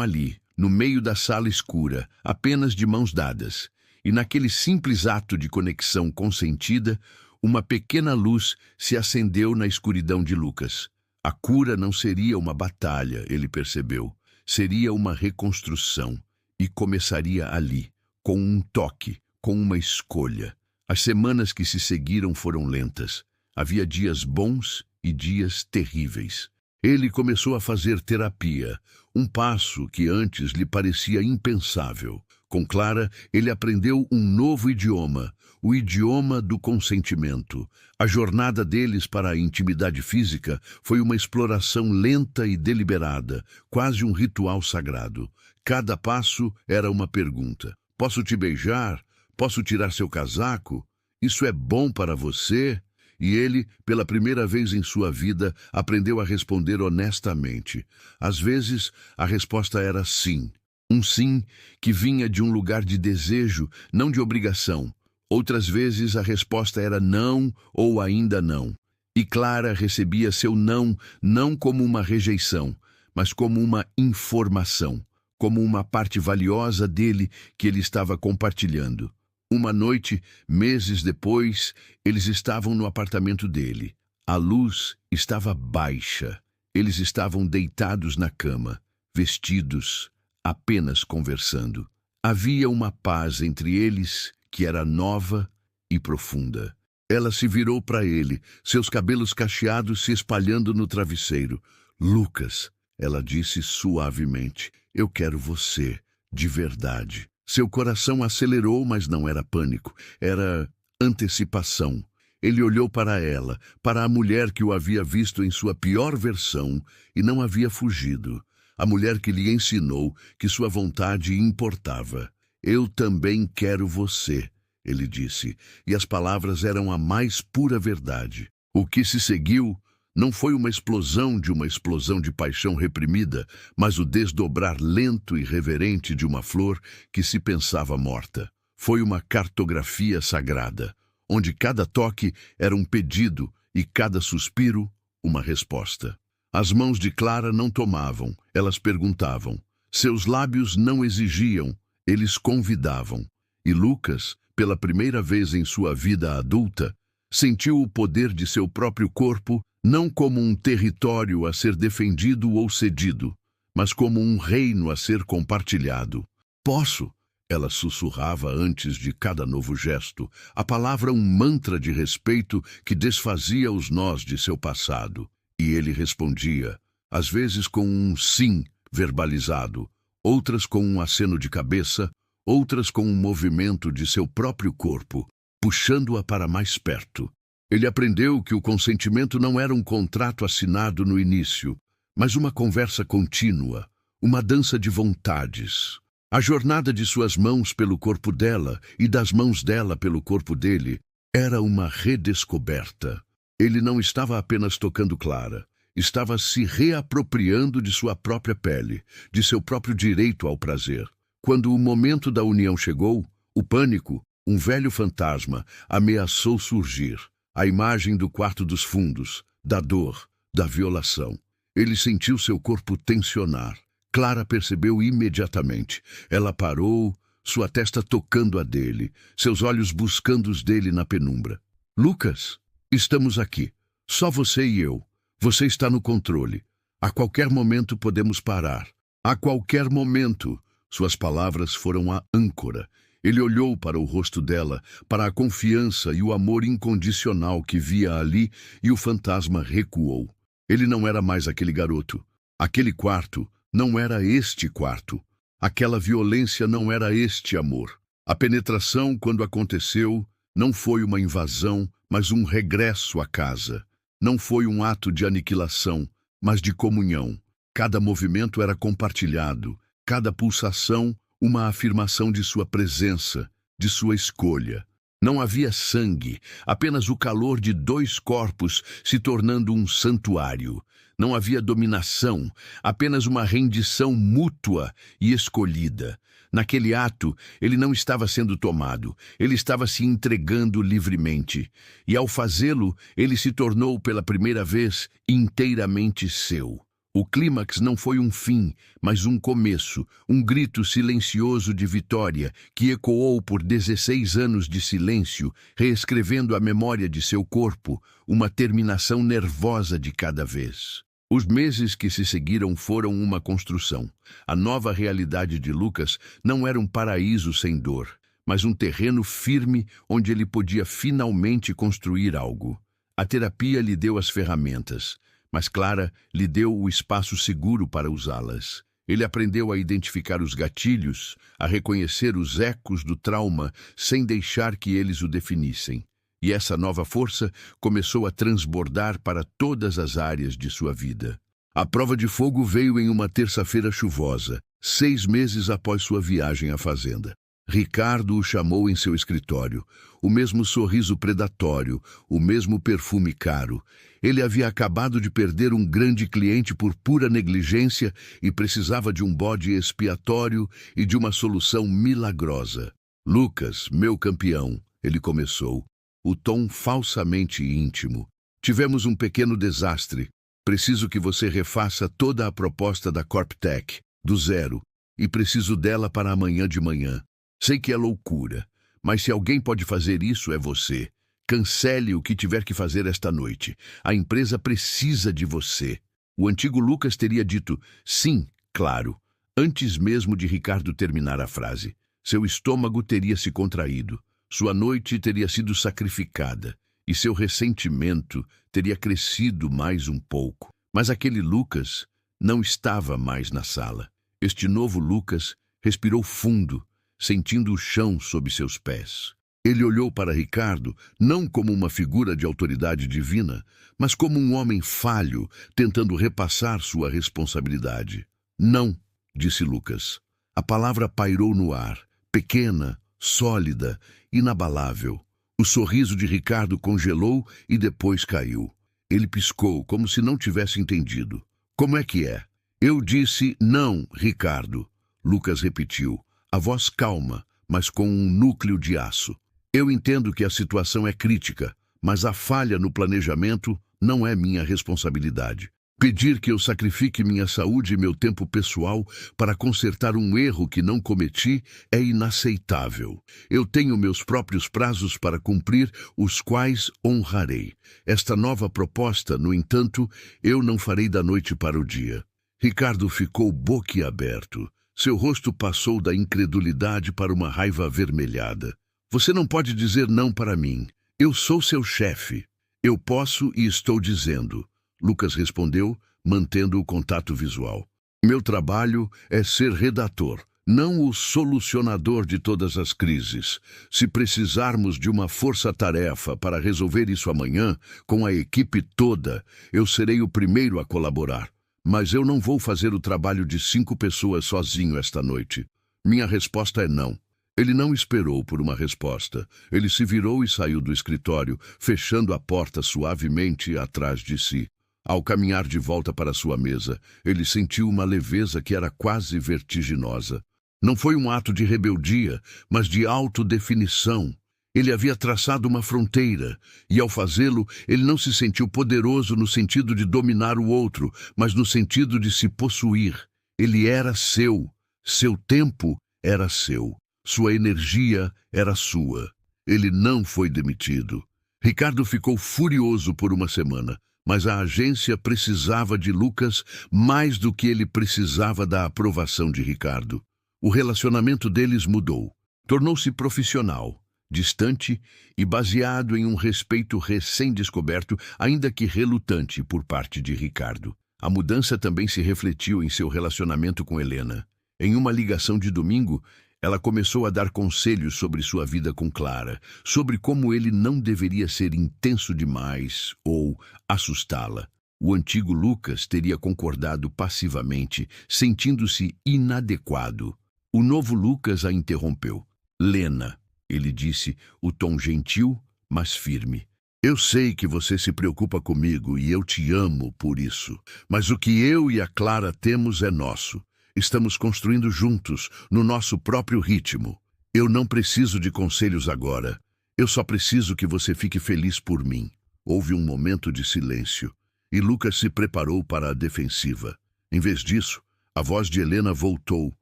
ali, no meio da sala escura, apenas de mãos dadas. E naquele simples ato de conexão consentida, uma pequena luz se acendeu na escuridão de Lucas. A cura não seria uma batalha, ele percebeu. Seria uma reconstrução. E começaria ali, com um toque, com uma escolha. As semanas que se seguiram foram lentas. Havia dias bons e dias terríveis. Ele começou a fazer terapia, um passo que antes lhe parecia impensável. Com Clara, ele aprendeu um novo idioma, o idioma do consentimento. A jornada deles para a intimidade física foi uma exploração lenta e deliberada, quase um ritual sagrado. Cada passo era uma pergunta. Posso te beijar? Posso tirar seu casaco? Isso é bom para você? E ele, pela primeira vez em sua vida, aprendeu a responder honestamente. Às vezes, a resposta era sim. Um sim que vinha de um lugar de desejo, não de obrigação. Outras vezes, a resposta era não ou ainda não. E Clara recebia seu não, não como uma rejeição, mas como uma informação, como uma parte valiosa dele que ele estava compartilhando. Uma noite, meses depois, eles estavam no apartamento dele. A luz estava baixa. Eles estavam deitados na cama, vestidos, apenas conversando. Havia uma paz entre eles que era nova e profunda. Ela se virou para ele, seus cabelos cacheados se espalhando no travesseiro. Lucas, ela disse suavemente, eu quero você, de verdade. Seu coração acelerou, mas não era pânico, era antecipação. Ele olhou para ela, para a mulher que o havia visto em sua pior versão e não havia fugido. A mulher que lhe ensinou que sua vontade importava. Eu também quero você, ele disse, e as palavras eram a mais pura verdade. O que se seguiu não foi uma explosão de paixão reprimida, mas o desdobrar lento e reverente de uma flor que se pensava morta. Foi uma cartografia sagrada, onde cada toque era um pedido e cada suspiro uma resposta. As mãos de Clara não tomavam, elas perguntavam. Seus lábios não exigiam, eles convidavam. E Lucas, pela primeira vez em sua vida adulta, sentiu o poder de seu próprio corpo não como um território a ser defendido ou cedido, mas como um reino a ser compartilhado. Posso? Ela sussurrava antes de cada novo gesto, a palavra um mantra de respeito que desfazia os nós de seu passado. E ele respondia, às vezes com um sim verbalizado, outras com um aceno de cabeça, outras com um movimento de seu próprio corpo, puxando-a para mais perto. Ele aprendeu que o consentimento não era um contrato assinado no início, mas uma conversa contínua, uma dança de vontades. A jornada de suas mãos pelo corpo dela e das mãos dela pelo corpo dele era uma redescoberta. Ele não estava apenas tocando Clara, estava se reapropriando de sua própria pele, de seu próprio direito ao prazer. Quando o momento da união chegou, o pânico, um velho fantasma, ameaçou surgir. A imagem do quarto dos fundos, da dor, da violação. Ele sentiu seu corpo tensionar. Clara percebeu imediatamente. Ela parou, sua testa tocando a dele, seus olhos buscando os dele na penumbra. Lucas, estamos aqui. Só você e eu. Você está no controle. A qualquer momento podemos parar. A qualquer momento. Suas palavras foram a âncora. Ele olhou para o rosto dela, para a confiança e o amor incondicional que via ali, e o fantasma recuou. Ele não era mais aquele garoto. Aquele quarto não era este quarto. Aquela violência não era este amor. A penetração, quando aconteceu, não foi uma invasão, mas um regresso à casa. Não foi um ato de aniquilação, mas de comunhão. Cada movimento era compartilhado, cada pulsação uma afirmação de sua presença, de sua escolha. Não havia sangue, apenas o calor de dois corpos se tornando um santuário. Não havia dominação, apenas uma rendição mútua e escolhida. Naquele ato, ele não estava sendo tomado, ele estava se entregando livremente. E ao fazê-lo, ele se tornou pela primeira vez inteiramente seu. O clímax não foi um fim, mas um começo, um grito silencioso de vitória que ecoou por 16 anos de silêncio, reescrevendo a memória de seu corpo, uma terminação nervosa de cada vez. Os meses que se seguiram foram uma construção. A nova realidade de Lucas não era um paraíso sem dor, mas um terreno firme onde ele podia finalmente construir algo. A terapia lhe deu as ferramentas, mas Clara lhe deu o espaço seguro para usá-las. Ele aprendeu a identificar os gatilhos, a reconhecer os ecos do trauma sem deixar que eles o definissem. E essa nova força começou a transbordar para todas as áreas de sua vida. A prova de fogo veio em uma terça-feira chuvosa, 6 meses após sua viagem à fazenda. Ricardo o chamou em seu escritório. O mesmo sorriso predatório, o mesmo perfume caro. Ele havia acabado de perder um grande cliente por pura negligência e precisava de um bode expiatório e de uma solução milagrosa. Lucas, meu campeão, ele começou, o tom falsamente íntimo. Tivemos um pequeno desastre. Preciso que você refaça toda a proposta da CorpTech, do zero, e preciso dela para amanhã de manhã. Sei que é loucura, mas se alguém pode fazer isso é você. Cancele o que tiver que fazer esta noite. A empresa precisa de você. O antigo Lucas teria dito, sim, claro, antes mesmo de Ricardo terminar a frase. Seu estômago teria se contraído, sua noite teria sido sacrificada e seu ressentimento teria crescido mais um pouco. Mas aquele Lucas não estava mais na sala. Este novo Lucas respirou fundo, sentindo o chão sob seus pés. Ele olhou para Ricardo não como uma figura de autoridade divina, mas como um homem falho tentando repassar sua responsabilidade. Não, disse Lucas. A palavra pairou no ar, pequena, sólida, inabalável. O sorriso de Ricardo congelou e depois caiu. Ele piscou como se não tivesse entendido. Como é que é? Eu disse não, Ricardo. Lucas repetiu, a voz calma, mas com um núcleo de aço. Eu entendo que a situação é crítica, mas a falha no planejamento não é minha responsabilidade. Pedir que eu sacrifique minha saúde e meu tempo pessoal para consertar um erro que não cometi é inaceitável. Eu tenho meus próprios prazos para cumprir, os quais honrarei. Esta nova proposta, no entanto, eu não farei da noite para o dia. Ricardo ficou boquiaberto. Seu rosto passou da incredulidade para uma raiva avermelhada. Você não pode dizer não para mim. Eu sou seu chefe. Eu posso e estou dizendo. Lucas respondeu, mantendo o contato visual. Meu trabalho é ser redator, não o solucionador de todas as crises. Se precisarmos de uma força-tarefa para resolver isso amanhã, com a equipe toda, eu serei o primeiro a colaborar. Mas eu não vou fazer o trabalho de 5 pessoas sozinho esta noite. Minha resposta é não. Ele não esperou por uma resposta. Ele se virou e saiu do escritório, fechando a porta suavemente atrás de si. Ao caminhar de volta para sua mesa, ele sentiu uma leveza que era quase vertiginosa. Não foi um ato de rebeldia, mas de autodefinição. Ele havia traçado uma fronteira, e ao fazê-lo, ele não se sentiu poderoso no sentido de dominar o outro, mas no sentido de se possuir. Ele era seu. Seu tempo era seu. Sua energia era sua. Ele não foi demitido. Ricardo ficou furioso por uma semana, mas a agência precisava de Lucas mais do que ele precisava da aprovação de Ricardo. O relacionamento deles mudou. Tornou-se profissional, distante e baseado em um respeito recém-descoberto, ainda que relutante por parte de Ricardo. A mudança também se refletiu em seu relacionamento com Helena. Em uma ligação de domingo, ela começou a dar conselhos sobre sua vida com Clara, sobre como ele não deveria ser intenso demais ou assustá-la. O antigo Lucas teria concordado passivamente, sentindo-se inadequado. O novo Lucas a interrompeu. Lena, ele disse, o tom gentil, mas firme. Eu sei que você se preocupa comigo e eu te amo por isso, mas o que eu e a Clara temos é nosso. Estamos construindo juntos, no nosso próprio ritmo. Eu não preciso de conselhos agora. Eu só preciso que você fique feliz por mim. Houve um momento de silêncio, e Lucas se preparou para a defensiva. Em vez disso, a voz de Helena voltou,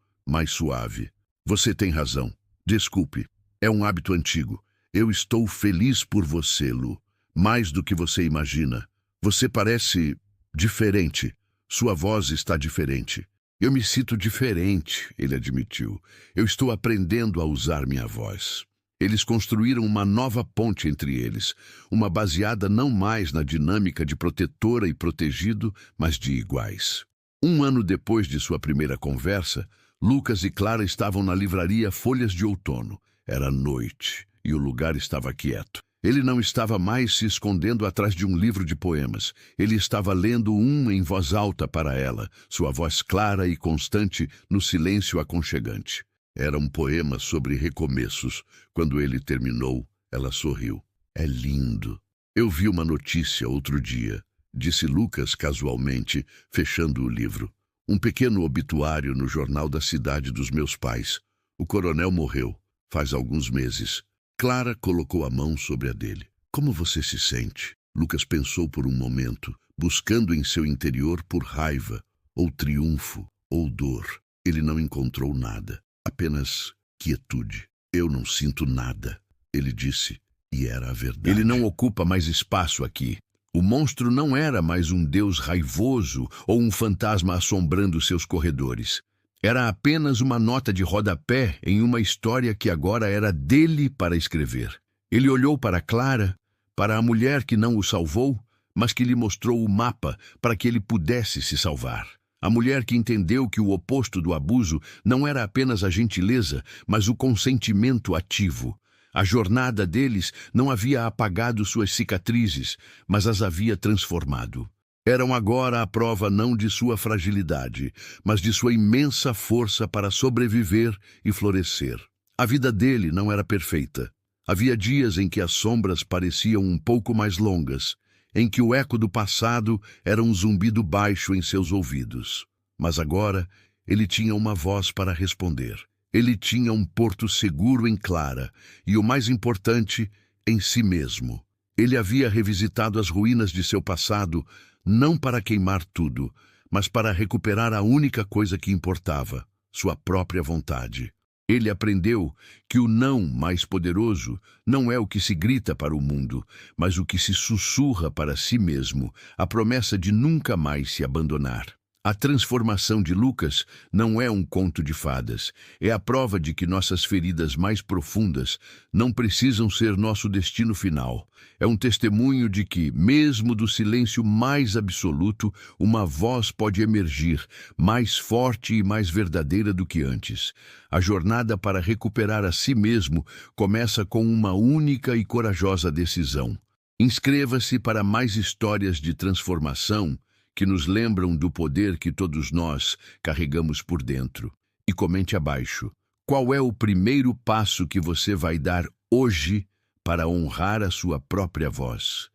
mais suave. Você tem razão. Desculpe. É um hábito antigo. Eu estou feliz por você, Lu. Mais do que você imagina. Você parece diferente. Sua voz está diferente. Eu me sinto diferente, ele admitiu. Eu estou aprendendo a usar minha voz. Eles construíram uma nova ponte entre eles, uma baseada não mais na dinâmica de protetora e protegido, mas de iguais. Um ano depois de sua primeira conversa, Lucas e Clara estavam na livraria Folhas de Outono. Era noite e o lugar estava quieto. Ele não estava mais se escondendo atrás de um livro de poemas. Ele estava lendo um em voz alta para ela, sua voz clara e constante no silêncio aconchegante. Era um poema sobre recomeços. Quando ele terminou, ela sorriu. É lindo. Eu vi uma notícia outro dia, disse Lucas casualmente, fechando o livro. Um pequeno obituário no jornal da cidade dos meus pais. O coronel morreu, faz alguns meses. Clara colocou a mão sobre a dele. Como você se sente? Lucas pensou por um momento, buscando em seu interior por raiva, ou triunfo, ou dor. Ele não encontrou nada, apenas quietude. Eu não sinto nada, ele disse, e era a verdade. Ele não ocupa mais espaço aqui. O monstro não era mais um deus raivoso ou um fantasma assombrando seus corredores. Era apenas uma nota de rodapé em uma história que agora era dele para escrever. Ele olhou para Clara, para a mulher que não o salvou, mas que lhe mostrou o mapa para que ele pudesse se salvar. A mulher que entendeu que o oposto do abuso não era apenas a gentileza, mas o consentimento ativo. A jornada deles não havia apagado suas cicatrizes, mas as havia transformado. Eram agora a prova não de sua fragilidade, mas de sua imensa força para sobreviver e florescer. A vida dele não era perfeita. Havia dias em que as sombras pareciam um pouco mais longas, em que o eco do passado era um zumbido baixo em seus ouvidos. Mas agora ele tinha uma voz para responder. Ele tinha um porto seguro em Clara e, o mais importante, em si mesmo. Ele havia revisitado as ruínas de seu passado, não para queimar tudo, mas para recuperar a única coisa que importava, sua própria vontade. Ele aprendeu que o não mais poderoso não é o que se grita para o mundo, mas o que se sussurra para si mesmo, a promessa de nunca mais se abandonar. A transformação de Lucas não é um conto de fadas, é a prova de que nossas feridas mais profundas não precisam ser nosso destino final. É um testemunho de que, mesmo do silêncio mais absoluto, uma voz pode emergir, mais forte e mais verdadeira do que antes. A jornada para recuperar a si mesmo começa com uma única e corajosa decisão. Inscreva-se para mais histórias de transformação que nos lembram do poder que todos nós carregamos por dentro. E comente abaixo, qual é o primeiro passo que você vai dar hoje para honrar a sua própria voz?